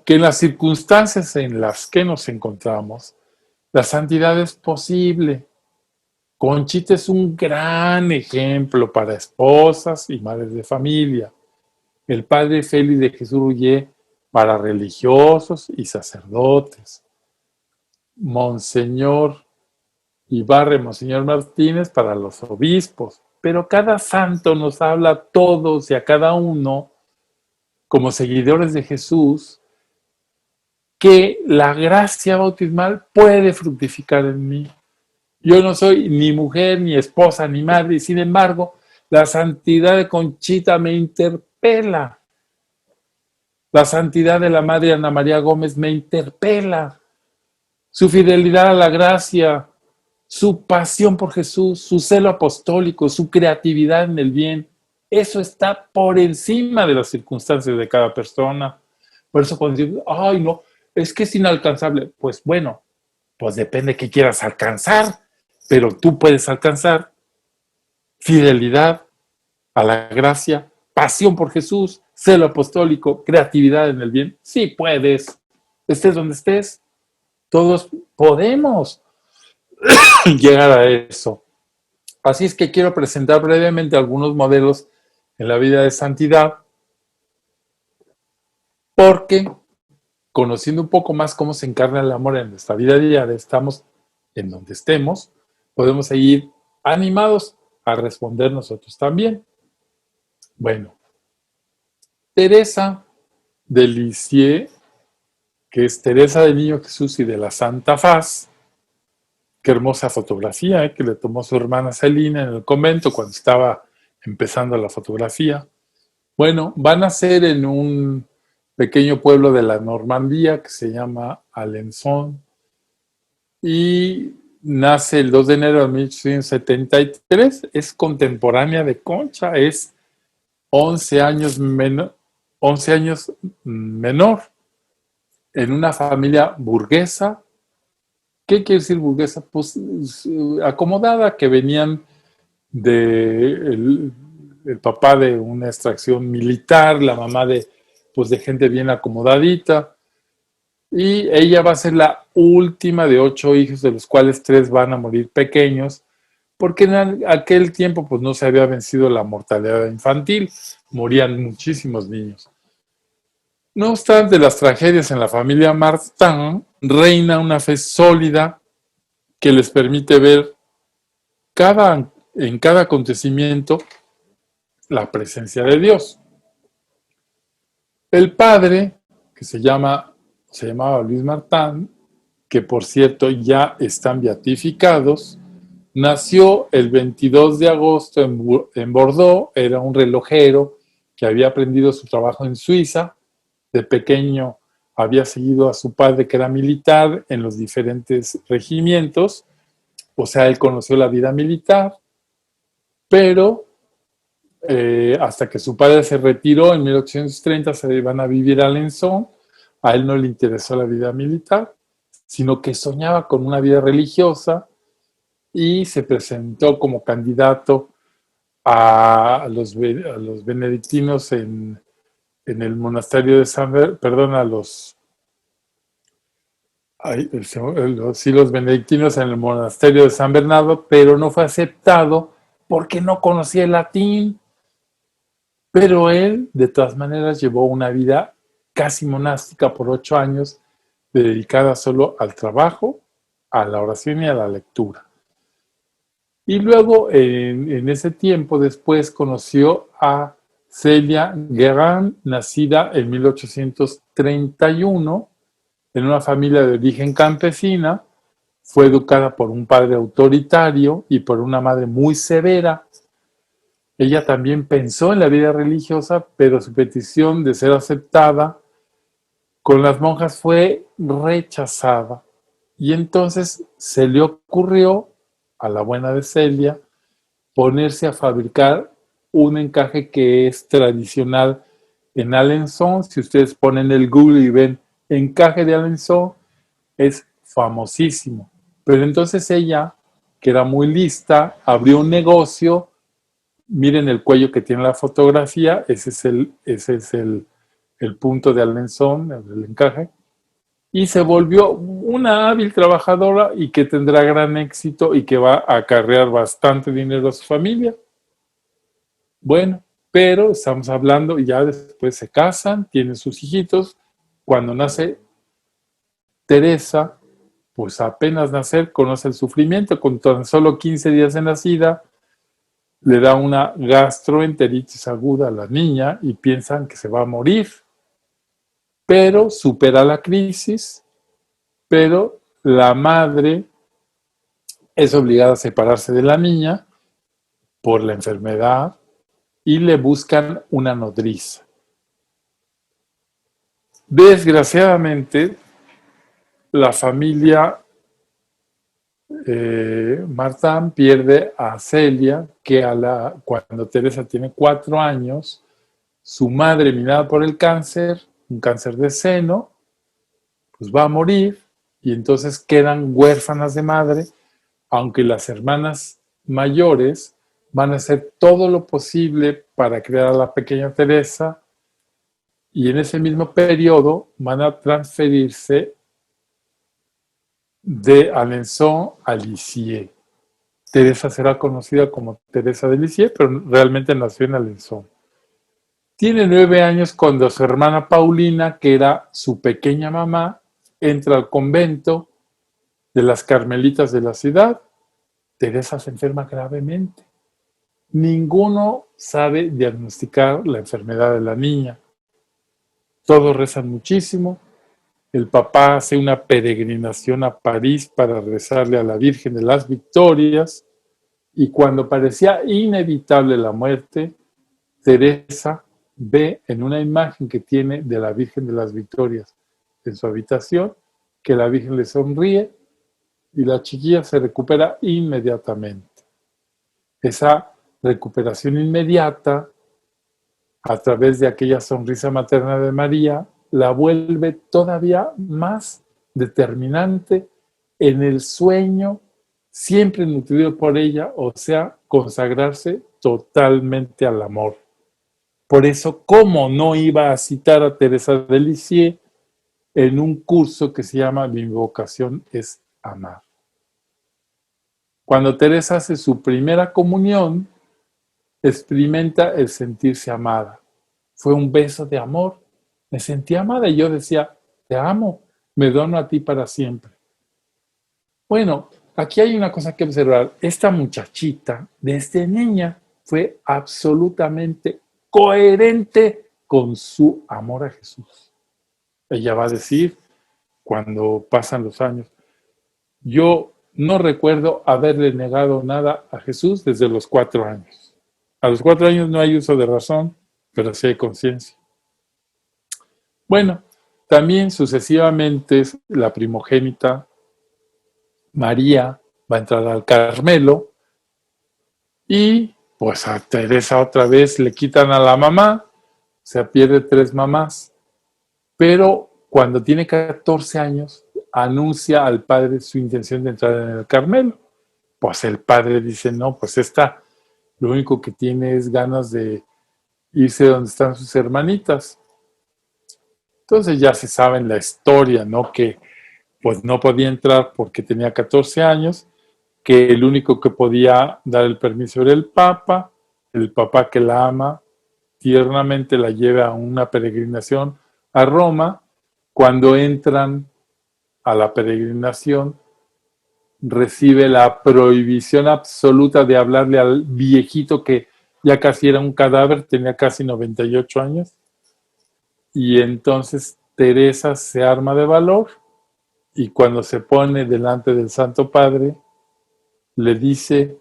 S1: que en las circunstancias en las que nos encontramos, la santidad es posible. Conchita es un gran ejemplo para esposas y madres de familia. El padre Félix de Jesús Rullé para religiosos y sacerdotes. Monseñor Ibarre, Monseñor Martínez para los obispos. Pero cada santo nos habla a todos y a cada uno, como seguidores de Jesús, que la gracia bautismal puede fructificar en mí. Yo no soy ni mujer, ni esposa, ni madre, y sin embargo, la santidad de Conchita me interpela. La santidad de la madre Ana María Gómez me interpela. Su fidelidad a la gracia, su pasión por Jesús, su celo apostólico, su creatividad en el bien, eso está por encima de las circunstancias de cada persona. Por eso cuando digo, ay no, es que es inalcanzable. Pues bueno, pues depende de qué quieras alcanzar, pero tú puedes alcanzar fidelidad a la gracia, pasión por Jesús, celo apostólico, creatividad en el bien. Sí puedes, estés donde estés, todos podemos llegar a eso. Así es que quiero presentar brevemente algunos modelos en la vida de santidad, porque conociendo un poco más cómo se encarna el amor en nuestra vida diaria, estamos en donde estemos, podemos seguir animados a responder nosotros también. Bueno, Teresa de Lisieux, que es Teresa del Niño Jesús y de la Santa Faz, qué hermosa fotografía que le tomó su hermana Celina en el convento cuando estaba empezando la fotografía. Bueno, van a ser en pequeño pueblo de la Normandía que se llama Alençon, y nace el 2 de enero de 1873. Es contemporánea de Concha, es 11 años, 11 años menor, en una familia burguesa. ¿Qué quiere decir burguesa? Pues acomodada, que venían de el papá de una extracción militar, la mamá pues de gente bien acomodadita, y ella va a ser la última de 8 hijos, de los cuales 3 van a morir pequeños, porque en aquel tiempo pues no se había vencido la mortalidad infantil, morían muchísimos niños. No obstante las tragedias en la familia Martin, reina una fe sólida que les permite ver en cada acontecimiento la presencia de Dios. El padre, que se llamaba Luis Martin, que por cierto ya están beatificados, nació el 22 de agosto en Bordeaux. Era un relojero que había aprendido su trabajo en Suiza. De pequeño había seguido a su padre, que era militar, en los diferentes regimientos. O sea, él conoció la vida militar, pero hasta que su padre se retiró en 1830, se iban a vivir a Alençon. A él no le interesó la vida militar, sino que soñaba con una vida religiosa, y se presentó como candidato a los benedictinos en el monasterio de los benedictinos en el monasterio de San Bernardo, pero no fue aceptado porque no conocía el latín. Pero él, de todas maneras, llevó una vida casi monástica por 8 años, dedicada solo al trabajo, a la oración y a la lectura. Y luego, en ese tiempo, después conoció a Celia Guérin, nacida en 1831, en una familia de origen campesina. Fue educada por un padre autoritario y por una madre muy severa. Ella también pensó en la vida religiosa, pero su petición de ser aceptada con las monjas fue rechazada. Y entonces se le ocurrió a la buena de Celia ponerse a fabricar un encaje que es tradicional en Alençon. Si ustedes ponen el Google y ven encaje de Alençon, es famosísimo. Pero entonces ella, que era muy lista, abrió un negocio. Miren el cuello que tiene la fotografía, ese es el punto de Alençon, el encaje, y se volvió una hábil trabajadora y que tendrá gran éxito y que va a acarrear bastante dinero a su familia. Bueno, pero estamos hablando, y ya después se casan, tienen sus hijitos. Cuando nace Teresa, pues apenas nacer, conoce el sufrimiento. Con tan solo 15 días de nacida, le da una gastroenteritis aguda a la niña y piensan que se va a morir. Pero supera la crisis, pero la madre es obligada a separarse de la niña por la enfermedad y le buscan una nodriza. Desgraciadamente, la familia Martin pierde a Celia, que cuando Teresa tiene 4 años, su madre, minada por el cáncer, un cáncer de seno, pues va a morir, y entonces quedan huérfanas de madre, aunque las hermanas mayores van a hacer todo lo posible para criar a la pequeña Teresa, y en ese mismo periodo van a transferirse de Alençon a Lisieux. Teresa será conocida como Teresa de Lisieux, pero realmente nació en Alençon. Tiene 9 años cuando su hermana Paulina, que era su pequeña mamá, entra al convento de las Carmelitas de la ciudad. Teresa se enferma gravemente. Ninguno sabe diagnosticar la enfermedad de la niña. Todos rezan muchísimo. El papá hace una peregrinación a París para rezarle a la Virgen de las Victorias, y cuando parecía inevitable la muerte, Teresa ve en una imagen que tiene de la Virgen de las Victorias en su habitación, que la Virgen le sonríe y la chiquilla se recupera inmediatamente. Esa recuperación inmediata, a través de aquella sonrisa materna de María, la vuelve todavía más determinante en el sueño, siempre nutrido por ella, o sea, consagrarse totalmente al amor. Por eso, ¿cómo no iba a citar a Teresa de Lisieux en un curso que se llama Mi vocación es amar? Cuando Teresa hace su primera comunión, experimenta el sentirse amada. Fue un beso de amor. Me sentí amada y yo decía, te amo, me dono a ti para siempre. Bueno, aquí hay una cosa que observar. Esta muchachita, desde niña, fue absolutamente coherente con su amor a Jesús. Ella va a decir, cuando pasan los años, yo no recuerdo haberle negado nada a Jesús desde los 4 años. A los 4 años no hay uso de razón, pero sí hay conciencia. Bueno, también sucesivamente la primogénita María va a entrar al Carmelo y pues a Teresa otra vez le quitan a la mamá, se pierde 3 mamás, pero cuando tiene 14 años anuncia al padre su intención de entrar en el Carmelo. Pues el padre dice, no, pues esta lo único que tiene es ganas de irse donde están sus hermanitas. Entonces ya se sabe en la historia, ¿no? Que pues no podía entrar porque tenía 14 años, que el único que podía dar el permiso era el Papa que la ama tiernamente la lleva a una peregrinación a Roma. Cuando entran a la peregrinación, recibe la prohibición absoluta de hablarle al viejito que ya casi era un cadáver, tenía casi 98 años, y entonces Teresa se arma de valor y cuando se pone delante del Santo Padre, le dice,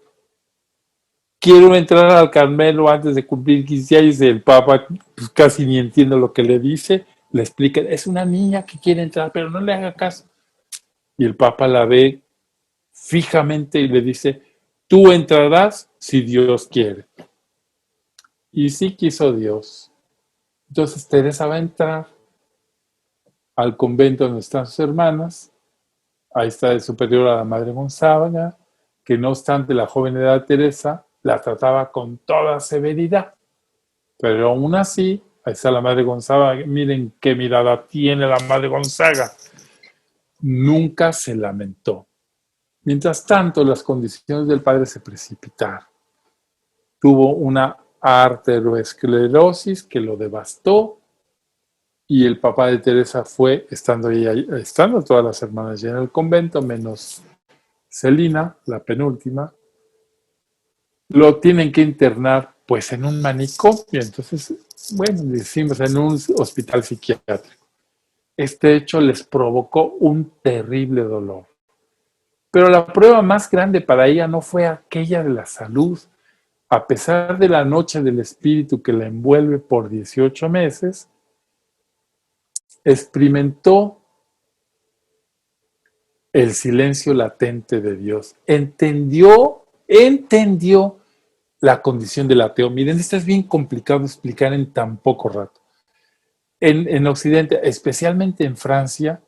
S1: quiero entrar al Carmelo antes de cumplir 15 años. El Papa, pues casi ni entiendo lo que le dice, le explica, es una niña que quiere entrar, pero no le haga caso. Y el Papa la ve fijamente y le dice, tú entrarás si Dios quiere. Y sí quiso Dios. Entonces Teresa va a entrar al convento donde están sus hermanas. Ahí está el superior a la Madre Gonzaga, que no obstante la joven edad de Teresa la trataba con toda severidad. Pero aún así, ahí está la Madre Gonzaga, miren qué mirada tiene la Madre Gonzaga. Nunca se lamentó. Mientras tanto, las condiciones del padre se precipitaron. Tuvo una arteriosclerosis que lo devastó y el papá de Teresa fue, estando todas las hermanas ya en el convento, menos Celina, la penúltima, lo tienen que internar pues en un manicomio, entonces, bueno, decimos en un hospital psiquiátrico. Este hecho les provocó un terrible dolor. Pero la prueba más grande para ella no fue aquella de la salud. A pesar de la noche del espíritu que la envuelve por 18 meses, experimentó el silencio latente de Dios. Entendió la condición del ateo. Miren, esto es bien complicado de explicar en tan poco rato. En Occidente, especialmente en Francia,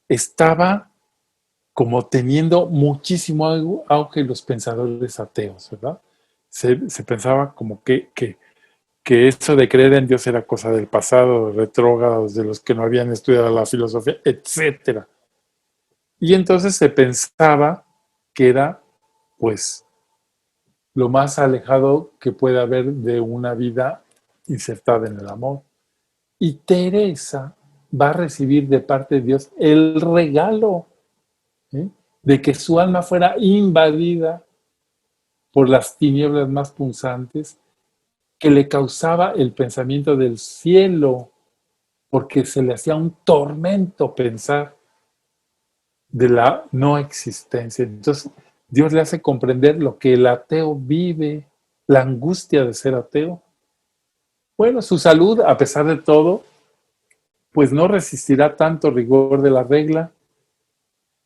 S1: estaba como teniendo muchísimo auge los pensadores ateos, ¿verdad? Se pensaba como que eso de creer en Dios era cosa del pasado, retrógrados, de los que no habían estudiado la filosofía, etcétera. Y entonces se pensaba que era, pues, lo más alejado que puede haber de una vida insertada en el amor. Y Teresa va a recibir de parte de Dios el regalo, ¿eh?, de que su alma fuera invadida por las tinieblas más punzantes que le causaba el pensamiento del cielo, porque se le hacía un tormento pensar de la no existencia. Entonces, Dios le hace comprender lo que el ateo vive, la angustia de ser ateo. Bueno, su salud, a pesar de todo, pues no resistirá tanto rigor de la regla,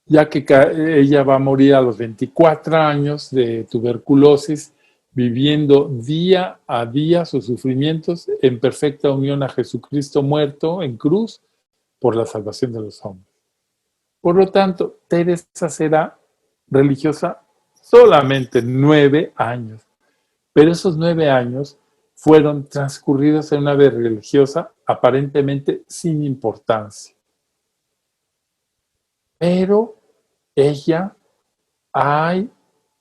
S1: ya que ella va a morir a los 24 años de tuberculosis, viviendo día a día sus sufrimientos en perfecta unión a Jesucristo muerto en cruz por la salvación de los hombres. Por lo tanto, Teresa será religiosa solamente 9 años, pero esos 9 años fueron transcurridos en una vida religiosa aparentemente sin importancia. Pero ella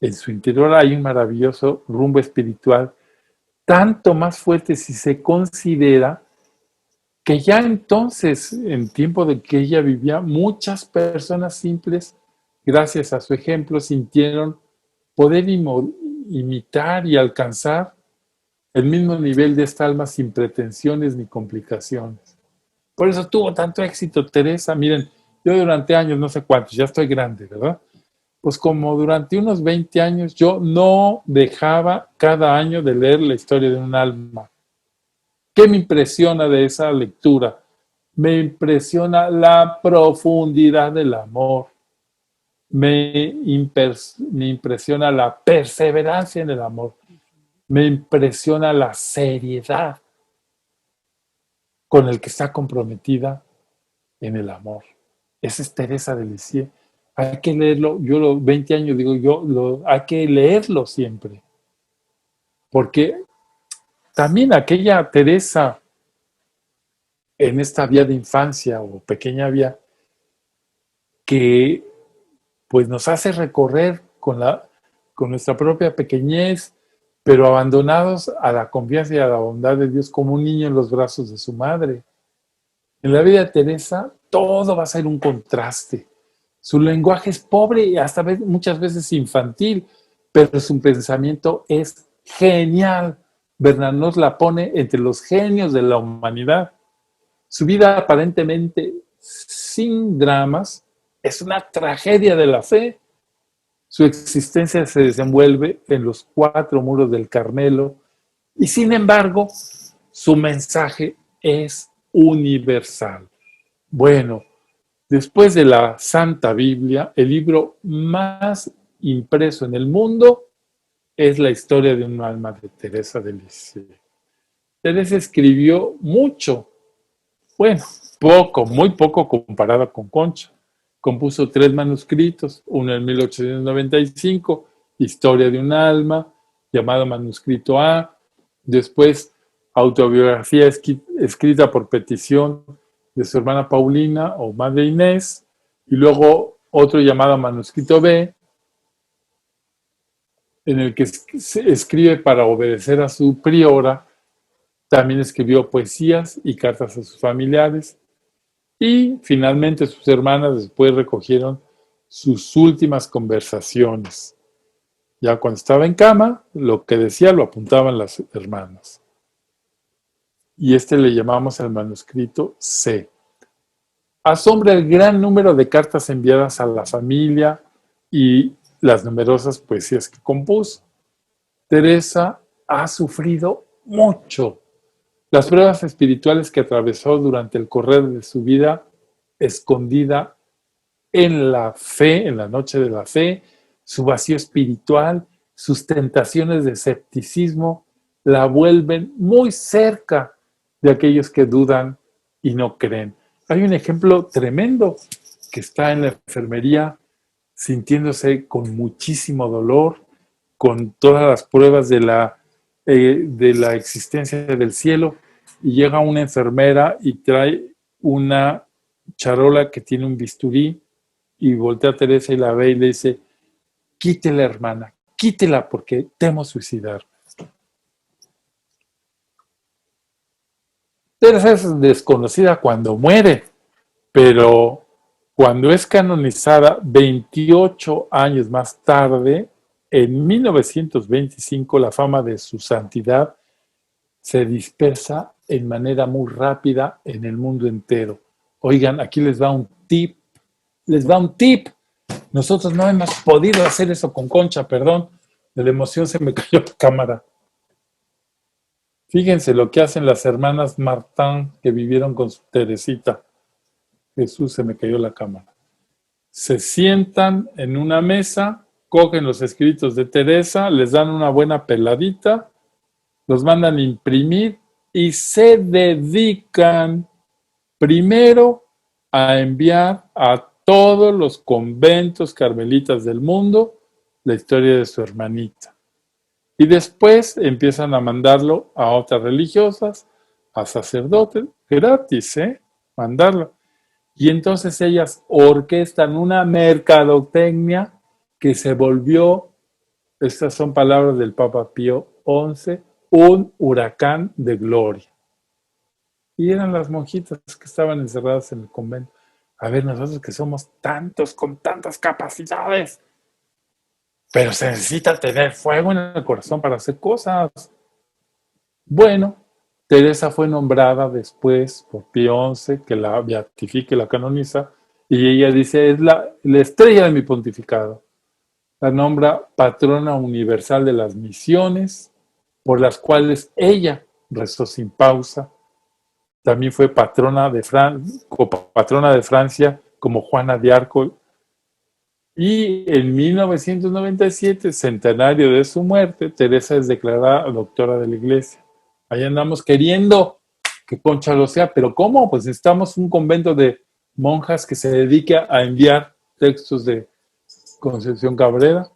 S1: en su interior hay un maravilloso rumbo espiritual, tanto más fuerte si se considera que ya entonces, en tiempo de que ella vivía, muchas personas simples, gracias a su ejemplo, sintieron poder imitar y alcanzar el mismo nivel de esta alma sin pretensiones ni complicaciones. Por eso tuvo tanto éxito Teresa. Miren, yo durante años, no sé cuántos, ya estoy grande, ¿verdad? Pues como durante unos 20 años yo no dejaba cada año de leer la historia de un alma. ¿Qué me impresiona de esa lectura? Me impresiona la profundidad del amor. Me impresiona la perseverancia en el amor. Me impresiona la seriedad con el que está comprometida en el amor. Esa es Teresa de Lisieux. Hay que leerlo, yo los 20 años digo, hay que leerlo siempre. Porque también aquella Teresa en esta vía de infancia o pequeña vía que pues nos hace recorrer con nuestra propia pequeñez, pero abandonados a la confianza y a la bondad de Dios como un niño en los brazos de su madre. En la vida de Teresa todo va a ser un contraste. Su lenguaje es pobre y hasta muchas veces infantil, pero su pensamiento es genial. Bernanos la pone entre los genios de la humanidad. Su vida aparentemente sin dramas es una tragedia de la fe. Su existencia se desenvuelve en los 4 muros del Carmelo y sin embargo su mensaje es universal. Bueno, después de la Santa Biblia, el libro más impreso en el mundo es la historia de un alma de Teresa de Lisieux. Teresa escribió mucho, bueno, poco, muy poco comparada con Concha. Compuso 3 manuscritos, uno en 1895, Historia de un alma, llamado Manuscrito A, después autobiografía escrita por petición de su hermana Paulina o madre Inés, y luego otro llamado Manuscrito B, en el que se escribe para obedecer a su priora. También escribió poesías y cartas a sus familiares. Y finalmente sus hermanas después recogieron sus últimas conversaciones. Ya cuando estaba en cama, lo que decía lo apuntaban las hermanas. Y le llamamos el manuscrito C. Asombra el gran número de cartas enviadas a la familia y las numerosas poesías que compuso. Teresa ha sufrido mucho. Las pruebas espirituales que atravesó durante el correr de su vida escondida en la fe, en la noche de la fe, su vacío espiritual, sus tentaciones de escepticismo, la vuelven muy cerca de aquellos que dudan y no creen. Hay un ejemplo tremendo que está en la enfermería sintiéndose con muchísimo dolor, con todas las pruebas de la existencia del cielo, y llega una enfermera y trae una charola que tiene un bisturí y voltea a Teresa y la ve y le dice: quítela, hermana, quítela porque temo suicidar. Teresa es desconocida cuando muere, pero cuando es canonizada 28 años más tarde, en 1925, la fama de su santidad se dispersa en manera muy rápida en el mundo entero. Oigan, aquí les va un tip. Les va un tip. Nosotros no hemos podido hacer eso con Concha, perdón. De la emoción se me cayó la cámara. Fíjense lo que hacen las hermanas Martín que vivieron con su Teresita. Jesús, se me cayó la cámara. Se sientan en una mesa, cogen los escritos de Teresa, les dan una buena peladita, los mandan a imprimir y se dedican primero a enviar a todos los conventos carmelitas del mundo la historia de su hermanita. Y después empiezan a mandarlo a otras religiosas, a sacerdotes, gratis, mandarlo. Y entonces ellas orquestan una mercadotecnia que se volvió, estas son palabras del Papa Pío XI, un huracán de gloria. Y eran las monjitas que estaban encerradas en el convento. A ver, nosotros que somos tantos, con tantas capacidades, pero se necesita tener fuego en el corazón para hacer cosas. Bueno, Teresa fue nombrada después por Pío XI, que la beatifica y la canoniza, y ella dice, es la estrella de mi pontificado. La nombra patrona universal de las misiones, por las cuales ella rezó sin pausa. También fue patrona de Francia, como Juana de Arco. Y en 1997, centenario de su muerte, Teresa es declarada doctora de la Iglesia. Ahí andamos queriendo que Concha lo sea, pero ¿cómo? Pues necesitamos un convento de monjas que se dedique a enviar textos de Concepción Cabrera.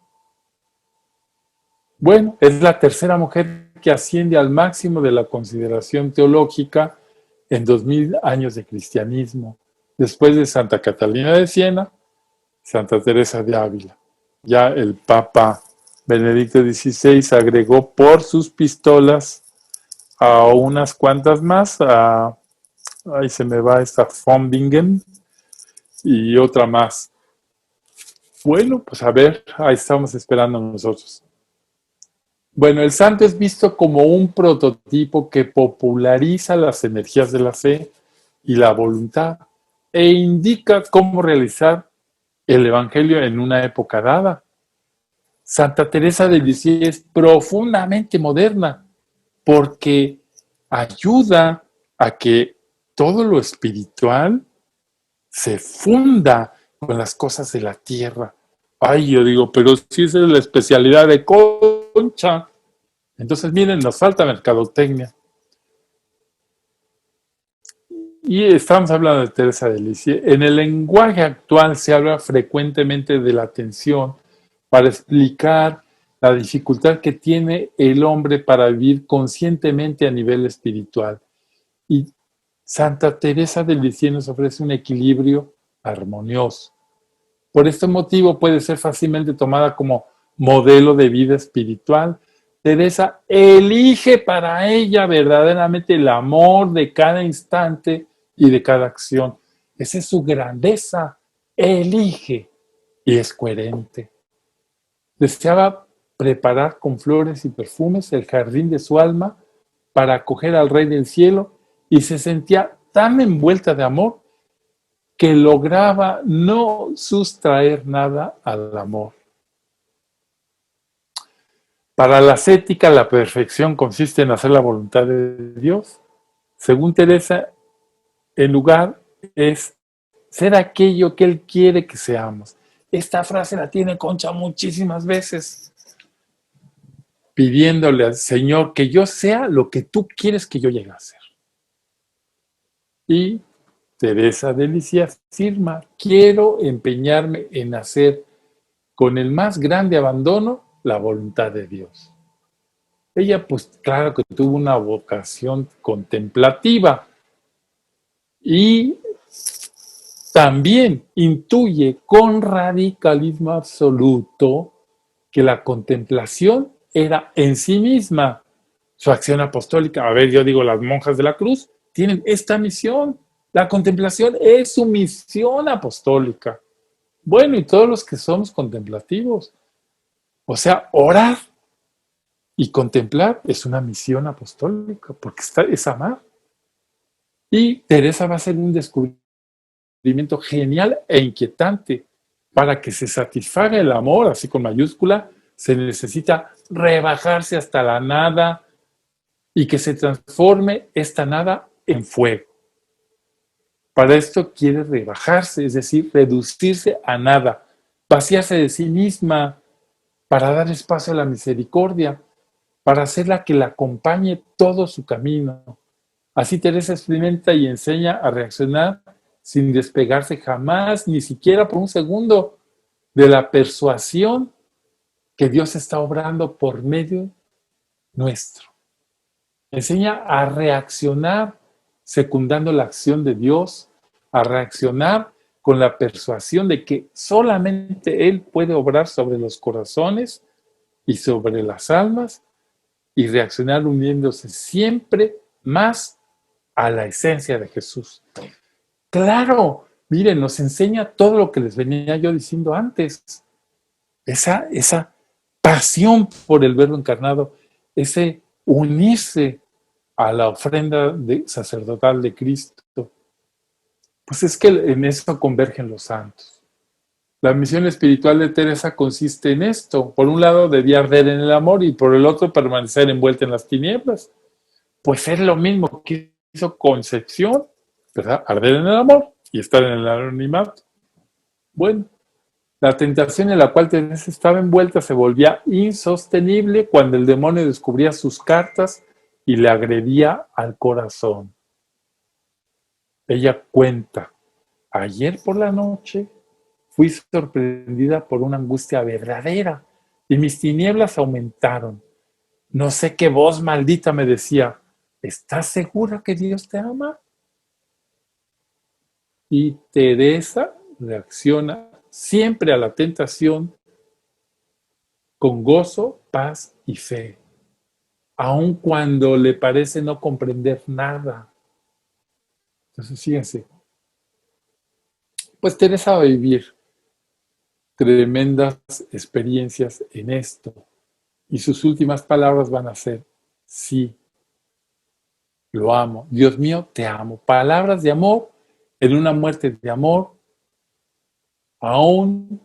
S1: Bueno, es la tercera mujer que asciende al máximo de la consideración teológica en 2000 años de cristianismo, después de Santa Catalina de Siena, Santa Teresa de Ávila. Ya el Papa Benedicto XVI agregó por sus pistolas a unas cuantas más, ahí se me va esta von Bingen y otra más. Bueno, pues a ver, ahí estamos esperando nosotros. Bueno, el santo es visto como un prototipo que populariza las energías de la fe y la voluntad e indica cómo realizar el evangelio en una época dada. Santa Teresa de Lisieux es profundamente moderna porque ayuda a que todo lo espiritual se funda con las cosas de la tierra. Ay, yo digo, pero si esa es la especialidad de Concha. Entonces, miren, nos falta mercadotecnia. Y estamos hablando de Teresa de Lisieux. En el lenguaje actual se habla frecuentemente de la tensión para explicar la dificultad que tiene el hombre para vivir conscientemente a nivel espiritual. Y Santa Teresa de Lisieux nos ofrece un equilibrio armonioso. Por este motivo puede ser fácilmente tomada como modelo de vida espiritual. Teresa elige para ella verdaderamente el amor de cada instante y de cada acción. Esa es su grandeza. Elige y es coherente. Deseaba preparar con flores y perfumes el jardín de su alma para acoger al Rey del Cielo y se sentía tan envuelta de amor que lograba no sustraer nada al amor. Para la ascética, la perfección consiste en hacer la voluntad de Dios. Según Teresa, el lugar es ser aquello que Él quiere que seamos. Esta frase la tiene Concha muchísimas veces, pidiéndole al Señor que yo sea lo que tú quieres que yo llegue a ser. Y Teresa de Lisieux afirma, quiero empeñarme en hacer con el más grande abandono la voluntad de Dios. Ella, pues claro que tuvo una vocación contemplativa y también intuye con radicalismo absoluto que la contemplación era en sí misma su acción apostólica. A ver, yo digo, las monjas de la cruz tienen esta misión. La contemplación es su misión apostólica. Bueno, y todos los que somos contemplativos. O sea, orar y contemplar es una misión apostólica, porque es amar. Y Teresa va a hacer un descubrimiento genial e inquietante. Para que se satisfaga el amor, así con mayúscula, se necesita rebajarse hasta la nada y que se transforme esta nada en fuego. Para esto quiere rebajarse, es decir, reducirse a nada, vaciarse de sí misma para dar espacio a la misericordia, para hacerla que la acompañe todo su camino. Así Teresa experimenta y enseña a reaccionar sin despegarse jamás, ni siquiera por un segundo, de la persuasión que Dios está obrando por medio nuestro. Enseña a reaccionar secundando la acción de Dios, a reaccionar con la persuasión de que solamente Él puede obrar sobre los corazones y sobre las almas y reaccionar uniéndose siempre más a la esencia de Jesús. Claro, miren, nos enseña todo lo que les venía yo diciendo antes. Esa pasión por el Verbo encarnado, ese unirse a la ofrenda sacerdotal de Cristo. Pues es que en eso convergen los santos. La misión espiritual de Teresa consiste en esto. Por un lado, debía arder en el amor y por el otro, permanecer envuelta en las tinieblas. Pues es lo mismo que hizo Concepción, ¿verdad? Arder en el amor y estar en el anonimato. Bueno, la tentación en la cual Teresa estaba envuelta se volvía insostenible cuando el demonio descubría sus cartas y le agredía al corazón. Ella cuenta, ayer por la noche fui sorprendida por una angustia verdadera y mis tinieblas aumentaron. No sé qué voz maldita me decía, ¿estás segura que Dios te ama? Y Teresa reacciona siempre a la tentación con gozo, paz y fe, aun cuando le parece no comprender nada. Entonces, fíjense, pues Teresa va a vivir tremendas experiencias en esto y sus últimas palabras van a ser, sí, lo amo, Dios mío, te amo. Palabras de amor en una muerte de amor, aun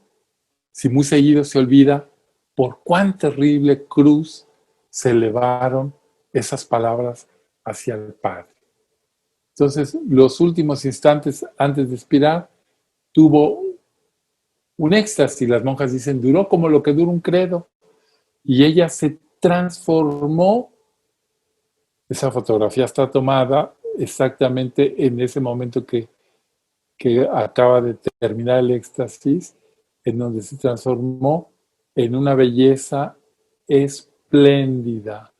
S1: si muy seguido se olvida por cuán terrible cruz se elevaron esas palabras hacia el Padre. Entonces, los últimos instantes antes de expirar, tuvo un éxtasis. Las monjas dicen, duró como lo que dura un credo. Y ella se transformó. Esa fotografía está tomada exactamente en ese momento que acaba de terminar el éxtasis, en donde se transformó en una belleza espléndida,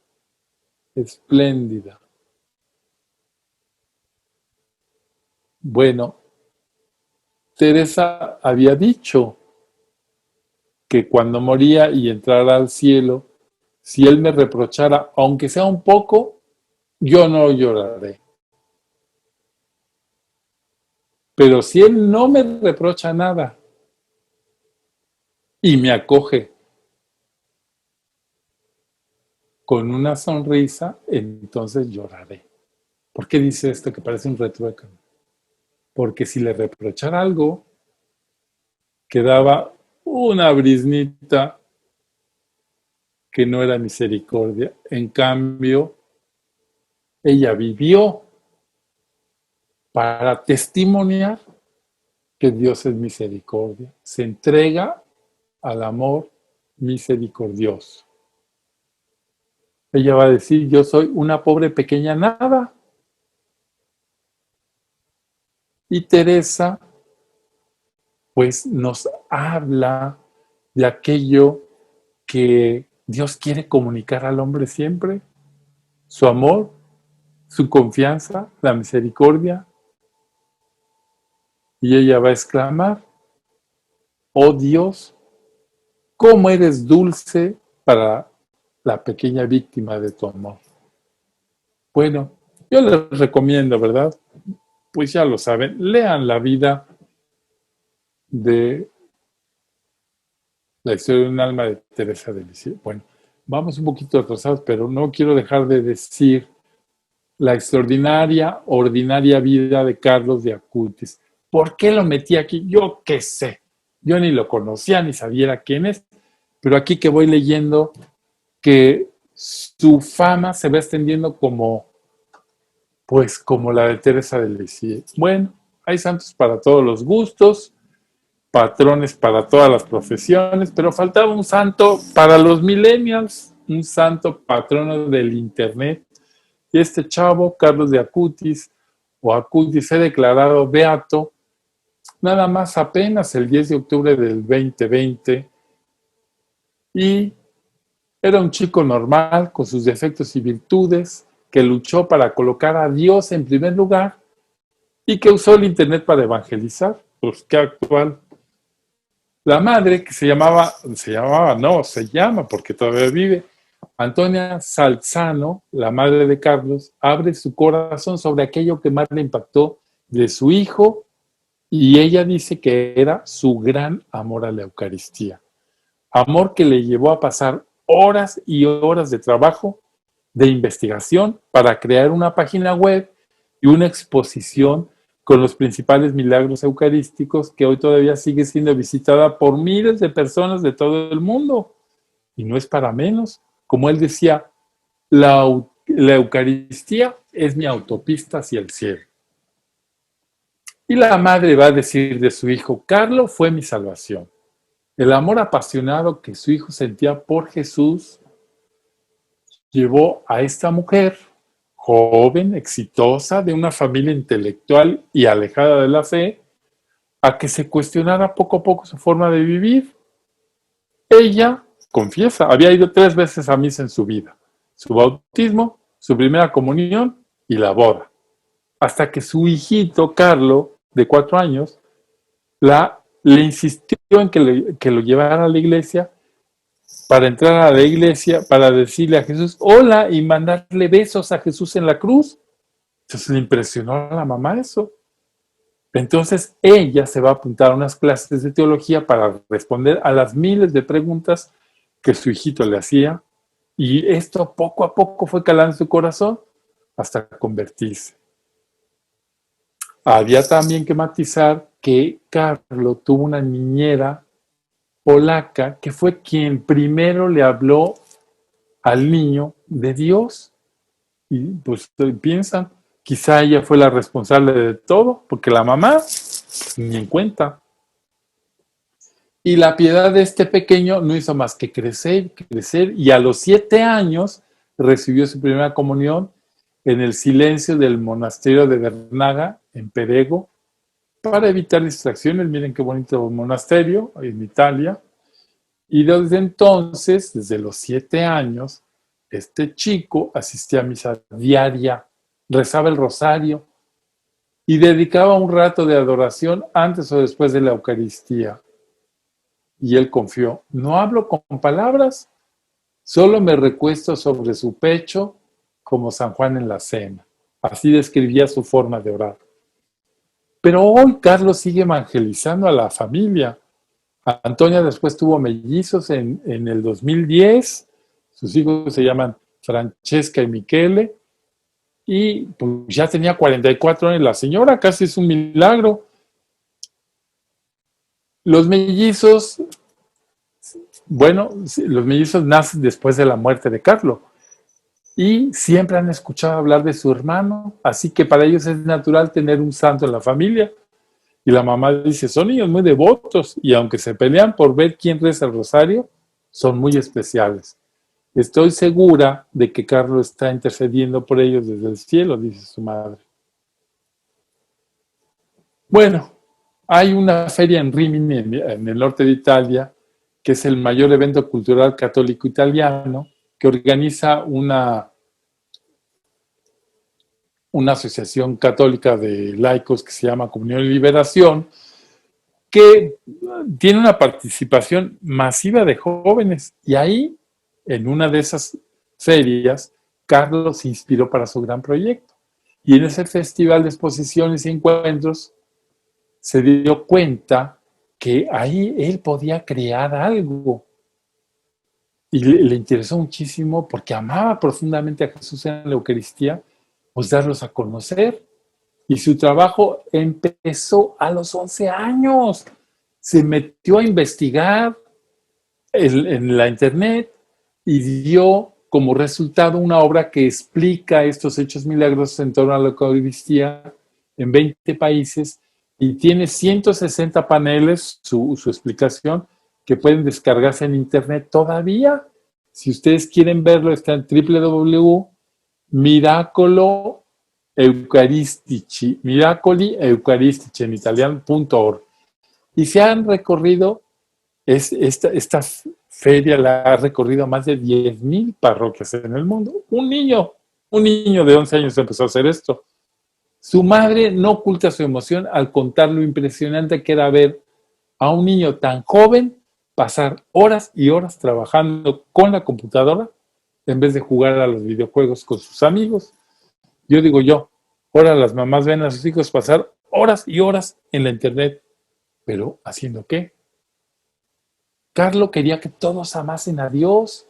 S1: espléndida. Bueno, Teresa había dicho que cuando moría y entrara al cielo, si él me reprochara, aunque sea un poco, yo no lloraré. Pero si él no me reprocha nada y me acoge con una sonrisa, entonces lloraré. ¿Por qué dice esto que parece un retruécano? Porque si le reprochara algo, quedaba una briznita que no era misericordia. En cambio, ella vivió para testimoniar que Dios es misericordia. Se entrega al amor misericordioso. Ella va a decir, yo soy una pobre pequeña nada. Y Teresa, pues nos habla de aquello que Dios quiere comunicar al hombre siempre, su amor, su confianza, la misericordia. Y ella va a exclamar, oh Dios, cómo eres dulce para la pequeña víctima de tu amor. Bueno, yo les recomiendo, ¿verdad? Pues ya lo saben, lean la vida de la historia de un alma de Teresa de Lisieux. Bueno, vamos un poquito atrasados, pero no quiero dejar de decir la extraordinaria, ordinaria vida de Carlos de Acutis. ¿Por qué lo metí aquí? Yo qué sé. Yo ni lo conocía, ni sabía quién es, pero aquí que voy leyendo que su fama se va extendiendo como, pues, como la de Teresa de Lisieux. Bueno, hay santos para todos los gustos, patrones para todas las profesiones, pero faltaba un santo para los millennials, un santo patrono del internet. Y este chavo, Carlos de Acutis, o Acutis, fue declarado beato nada más apenas el 10 de octubre del 2020, y era un chico normal con sus defectos y virtudes, que luchó para colocar a Dios en primer lugar y que usó el internet para evangelizar. Pues qué actual. La madre, que se llama, porque todavía vive, Antonia Salzano, la madre de Carlos, abre su corazón sobre aquello que más le impactó de su hijo, y ella dice que era su gran amor a la Eucaristía. Amor que le llevó a pasar horas y horas de trabajo, de investigación, para crear una página web y una exposición con los principales milagros eucarísticos, que hoy todavía sigue siendo visitada por miles de personas de todo el mundo. Y no es para menos. Como él decía, la Eucaristía es mi autopista hacia el cielo. Y la madre va a decir de su hijo: Carlos fue mi salvación. El amor apasionado que su hijo sentía por Jesús llevó a esta mujer, joven, exitosa, de una familia intelectual y alejada de la fe, a que se cuestionara poco a poco su forma de vivir. Ella confiesa, había ido 3 veces a misa en su vida: su bautismo, su primera comunión y la boda. Hasta que su hijito, Carlos, de 4 años, le insistió en que lo llevara a la iglesia, para entrar a la iglesia, para decirle a Jesús hola y mandarle besos a Jesús en la cruz. Entonces le impresionó a la mamá eso. Entonces ella se va a apuntar a unas clases de teología para responder a las miles de preguntas que su hijito le hacía, y esto poco a poco fue calando en su corazón hasta convertirse. Había también que matizar que Carlos tuvo una niñera polaca que fue quien primero le habló al niño de Dios. Y pues piensan, quizá ella fue la responsable de todo, porque la mamá ni en cuenta. Y la piedad de este pequeño no hizo más que crecer, y a los 7 años recibió su primera comunión en el silencio del monasterio de Bernaga, en Perego, para evitar distracciones. Miren qué bonito monasterio en Italia. Y desde entonces, desde los 7 años, este chico asistía a misa diaria, rezaba el rosario y dedicaba un rato de adoración antes o después de la Eucaristía. Y él confió: no hablo con palabras, solo me recuesto sobre su pecho como San Juan en la cena. Así describía su forma de orar. Pero hoy Carlos sigue evangelizando a la familia. Antonia después tuvo mellizos en el 2010. Sus hijos se llaman Francesca y Michele. Y pues ya tenía 44 años la señora, casi es un milagro. Los mellizos, bueno, los mellizos nacen después de la muerte de Carlos. Y siempre han escuchado hablar de su hermano. Así que para ellos es natural tener un santo en la familia. Y la mamá dice: son niños muy devotos, y aunque se pelean por ver quién reza el rosario, son muy especiales. Estoy segura de que Carlos está intercediendo por ellos desde el cielo, dice su madre. Bueno, hay una feria en Rimini, en el norte de Italia, que es el mayor evento cultural católico italiano, que organiza una asociación católica de laicos que se llama Comunión y Liberación, que tiene una participación masiva de jóvenes. Y ahí, en una de esas ferias, Carlos se inspiró para su gran proyecto. Y en ese festival de exposiciones y encuentros se dio cuenta que ahí él podía crear algo. Y le interesó muchísimo, porque amaba profundamente a Jesús en la Eucaristía, pues darlos a conocer. Y su trabajo empezó a los 11 años. Se metió a investigar en la internet y dio como resultado una obra que explica estos hechos milagrosos en torno a la Eucaristía en 20 países y tiene 160 paneles, su explicación, que pueden descargarse en internet todavía. Si ustedes quieren verlo, está en Miracoli Eucaristici en italiano.org. Y se han recorrido, esta feria la ha recorrido más de 10,000 parroquias en el mundo. Un niño de 11 años empezó a hacer esto. Su madre no oculta su emoción al contar lo impresionante que era ver a un niño tan joven pasar horas y horas trabajando con la computadora en vez de jugar a los videojuegos con sus amigos. Ahora las mamás ven a sus hijos pasar horas y horas en la internet. ¿Pero haciendo qué? Carlo quería que todos amasen a Dios.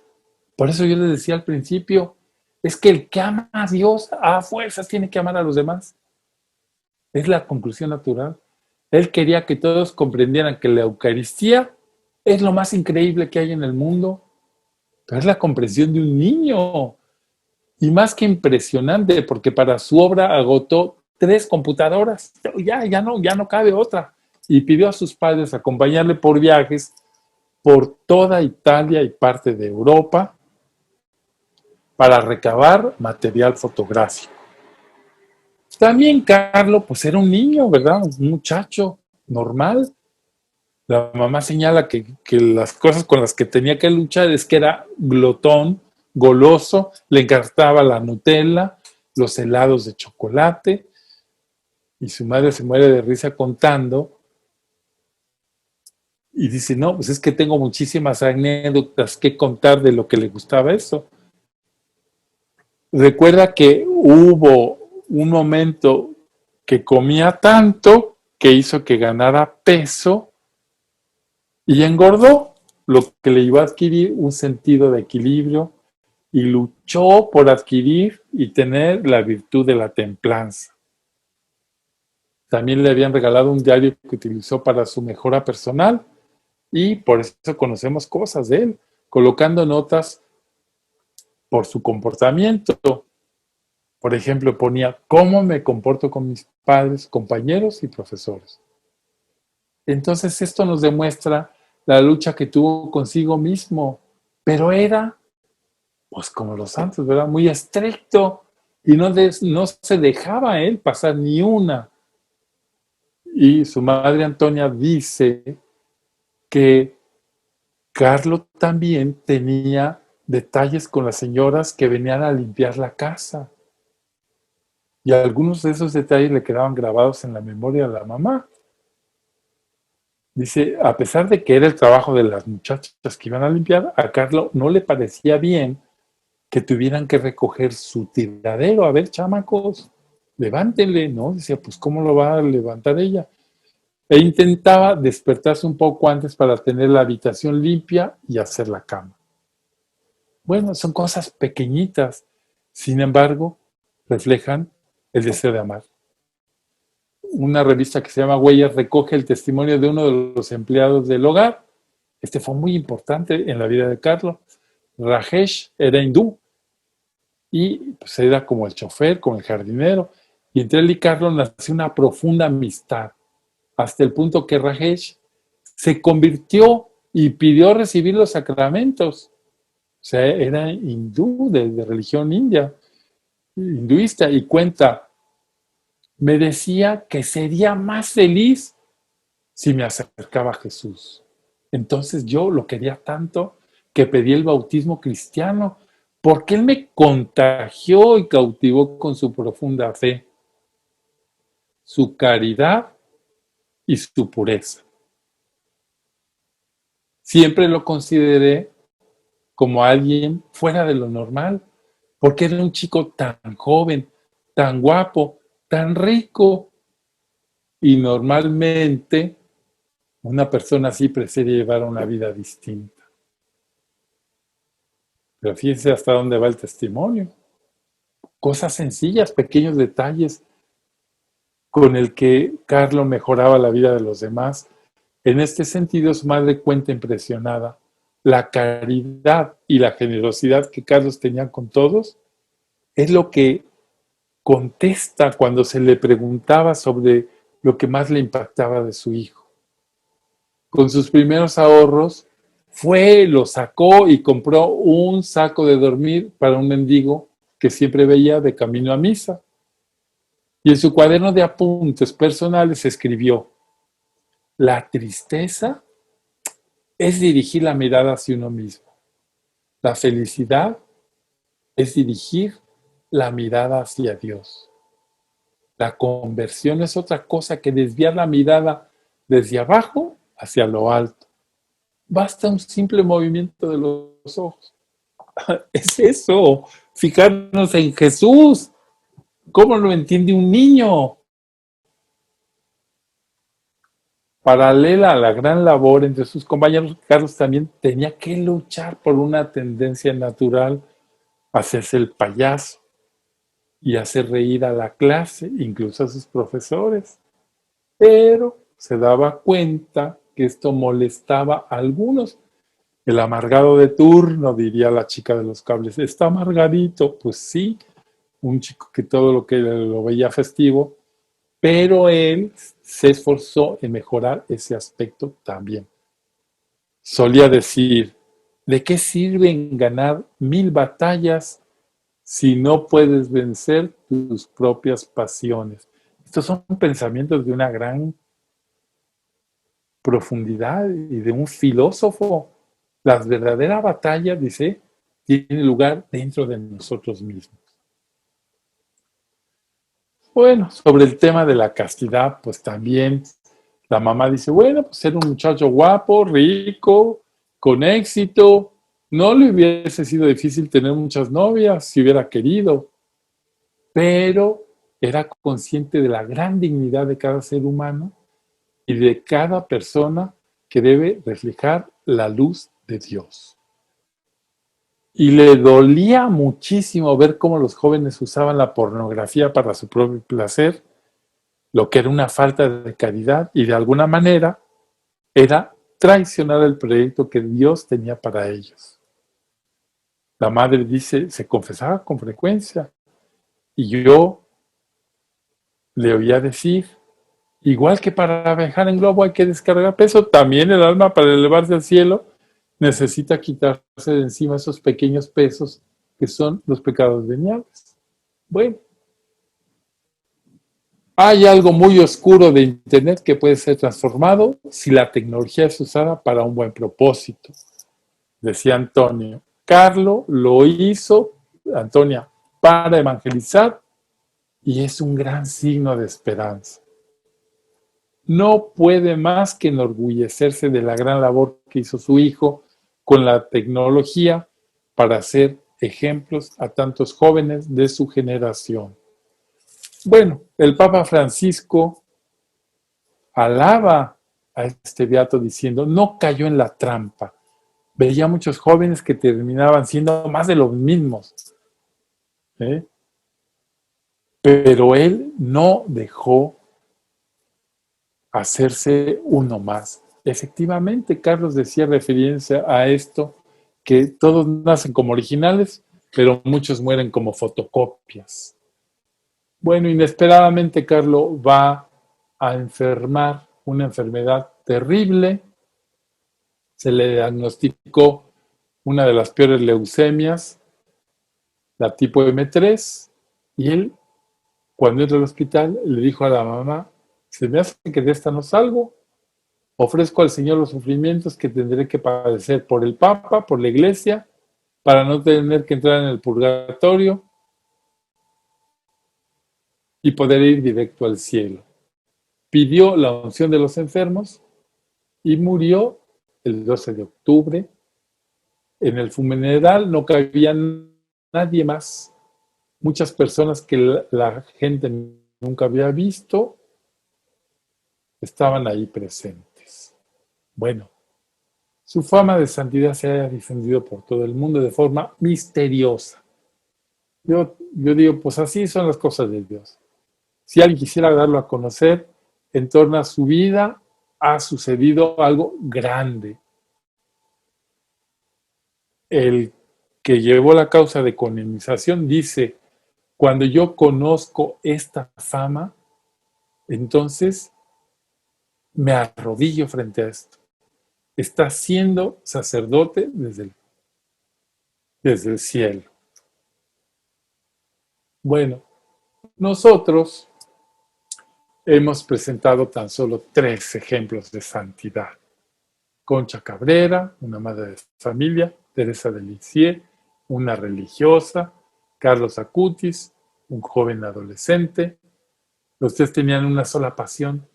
S1: Por eso yo les decía al principio, es que el que ama a Dios a fuerzas tiene que amar a los demás. Es la conclusión natural. Él quería que todos comprendieran que la Eucaristía es lo más increíble que hay en el mundo, pero es la comprensión de un niño. Y más que impresionante, porque para su obra agotó 3 computadoras. Ya no cabe otra. Y pidió a sus padres acompañarle por viajes por toda Italia y parte de Europa para recabar material fotográfico. También Carlo, pues era un niño, ¿verdad? Un muchacho normal. La mamá señala que las cosas con las que tenía que luchar es que era glotón, goloso, le encantaba la Nutella, los helados de chocolate, y su madre se muere de risa contando, y dice, no, pues es que tengo muchísimas anécdotas que contar de lo que le gustaba eso. Recuerda que hubo un momento que comía tanto que hizo que ganara peso y engordó, lo que le llevó a adquirir un sentido de equilibrio y luchó por adquirir y tener la virtud de la templanza. También le habían regalado un diario que utilizó para su mejora personal y por eso conocemos cosas de él, colocando notas por su comportamiento. Por ejemplo, ponía cómo me comporto con mis padres, compañeros y profesores. Entonces esto nos demuestra la lucha que tuvo consigo mismo, pero era, pues como los santos, ¿verdad? Muy estricto y no se dejaba él pasar ni una. Y su madre Antonia dice que Carlo también tenía detalles con las señoras que venían a limpiar la casa. Y algunos de esos detalles le quedaban grabados en la memoria de la mamá. Dice, a pesar de que era el trabajo de las muchachas que iban a limpiar, a Carlo no le parecía bien que tuvieran que recoger su tiradero. A ver, chamacos, levántenle, ¿no? Decía, pues, ¿cómo lo va a levantar ella? E intentaba despertarse un poco antes para tener la habitación limpia y hacer la cama. Bueno, son cosas pequeñitas, sin embargo, reflejan el deseo de amar. Una revista que se llama Huellas recoge el testimonio de uno de los empleados del hogar. Este fue muy importante en la vida de Carlo. Rajesh era hindú y pues era como el chofer, como el jardinero. Y entre él y Carlo nació una profunda amistad, hasta el punto que Rajesh se convirtió y pidió recibir los sacramentos. O sea, era hindú, de religión india, hinduista, y cuenta, me decía que sería más feliz si me acercaba a Jesús. Entonces yo lo quería tanto que pedí el bautismo cristiano, porque él me contagió y cautivó con su profunda fe, su caridad y su pureza. Siempre lo consideré como alguien fuera de lo normal, porque era un chico tan joven, tan guapo, tan rico, y normalmente una persona así prefiere llevar una vida distinta. Pero fíjense hasta dónde va el testimonio. Cosas sencillas, pequeños detalles con el que Carlo mejoraba la vida de los demás. En este sentido, su madre cuenta impresionada, la caridad y la generosidad que Carlos tenía con todos es lo que contesta cuando se le preguntaba sobre lo que más le impactaba de su hijo. Con sus primeros ahorros, lo sacó y compró un saco de dormir para un mendigo que siempre veía de camino a misa. Y en su cuaderno de apuntes personales escribió: la tristeza es dirigir la mirada hacia uno mismo. La felicidad es dirigir la mirada hacia Dios. La conversión es otra cosa que desviar la mirada desde abajo hacia lo alto. Basta un simple movimiento de los ojos. Es eso, fijarnos en Jesús. ¿Cómo lo entiende un niño? Paralela a la gran labor entre sus compañeros, Carlos también tenía que luchar por una tendencia natural a hacerse el payaso y hacer reír a la clase, incluso a sus profesores. Pero se daba cuenta que esto molestaba a algunos. El amargado de turno, diría la chica de los cables, está amargadito. Pues sí, un chico que todo lo que lo veía festivo, pero él se esforzó en mejorar ese aspecto también. Solía decir: ¿de qué sirven ganar 1000 batallas si no puedes vencer tus propias pasiones? Estos son pensamientos de una gran profundidad y de un filósofo. La verdadera batalla, dice, tiene lugar dentro de nosotros mismos. Bueno, sobre el tema de la castidad, pues también la mamá dice: bueno, pues ser un muchacho guapo, rico, con éxito, no le hubiese sido difícil tener muchas novias si hubiera querido, pero era consciente de la gran dignidad de cada ser humano y de cada persona que debe reflejar la luz de Dios. Y le dolía muchísimo ver cómo los jóvenes usaban la pornografía para su propio placer, lo que era una falta de caridad y de alguna manera era traicionar el proyecto que Dios tenía para ellos. La madre dice, se confesaba con frecuencia y yo le oía decir: igual que para viajar en globo hay que descargar peso, también el alma para elevarse al cielo necesita quitarse de encima esos pequeños pesos que son los pecados veniales. Bueno, hay algo muy oscuro de Internet que puede ser transformado si la tecnología es usada para un buen propósito, decía Antonio. Carlo lo hizo, Antonia, para evangelizar y es un gran signo de esperanza. No puede más que enorgullecerse de la gran labor que hizo su hijo con la tecnología para hacer ejemplos a tantos jóvenes de su generación. Bueno, el Papa Francisco alaba a este beato diciendo: no cayó en la trampa. Veía muchos jóvenes que terminaban siendo más de los mismos, ¿eh? Pero él no dejó hacerse uno más. Efectivamente, Carlos decía, referencia a esto, que todos nacen como originales, pero muchos mueren como fotocopias. Bueno, inesperadamente Carlos va a enfermar una enfermedad terrible. Se le diagnosticó una de las peores leucemias, la tipo M3, y él, cuando entró al hospital, le dijo a la mamá: se me hace que de esta no salgo. Ofrezco al Señor los sufrimientos que tendré que padecer por el Papa, por la Iglesia, para no tener que entrar en el purgatorio y poder ir directo al cielo. Pidió la unción de los enfermos y murió el 12 de octubre. En el funeral no cabía nadie más. Muchas personas que la gente nunca había visto estaban ahí presentes. Bueno, su fama de santidad se ha difundido por todo el mundo de forma misteriosa. Yo digo, pues así son las cosas de Dios. Si alguien quisiera darlo a conocer, en torno a su vida ha sucedido algo grande. el que llevó la causa de canonización dice, cuando yo conozco esta fama, entonces me arrodillo frente a esto. Está siendo sacerdote desde el cielo. Bueno, nosotros hemos presentado tan solo 3 ejemplos de santidad. Concha Cabrera, una madre de familia, Teresa de Lisieux, una religiosa, Carlos Acutis, un joven adolescente. Los 3 tenían una sola pasión,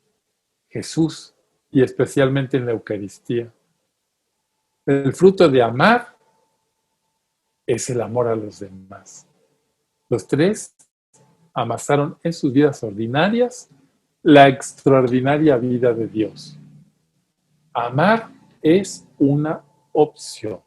S1: Jesús, y especialmente en la Eucaristía. El fruto de amar es el amor a los demás. Los 3 amasaron en sus vidas ordinarias la extraordinaria vida de Dios. Amar es una opción.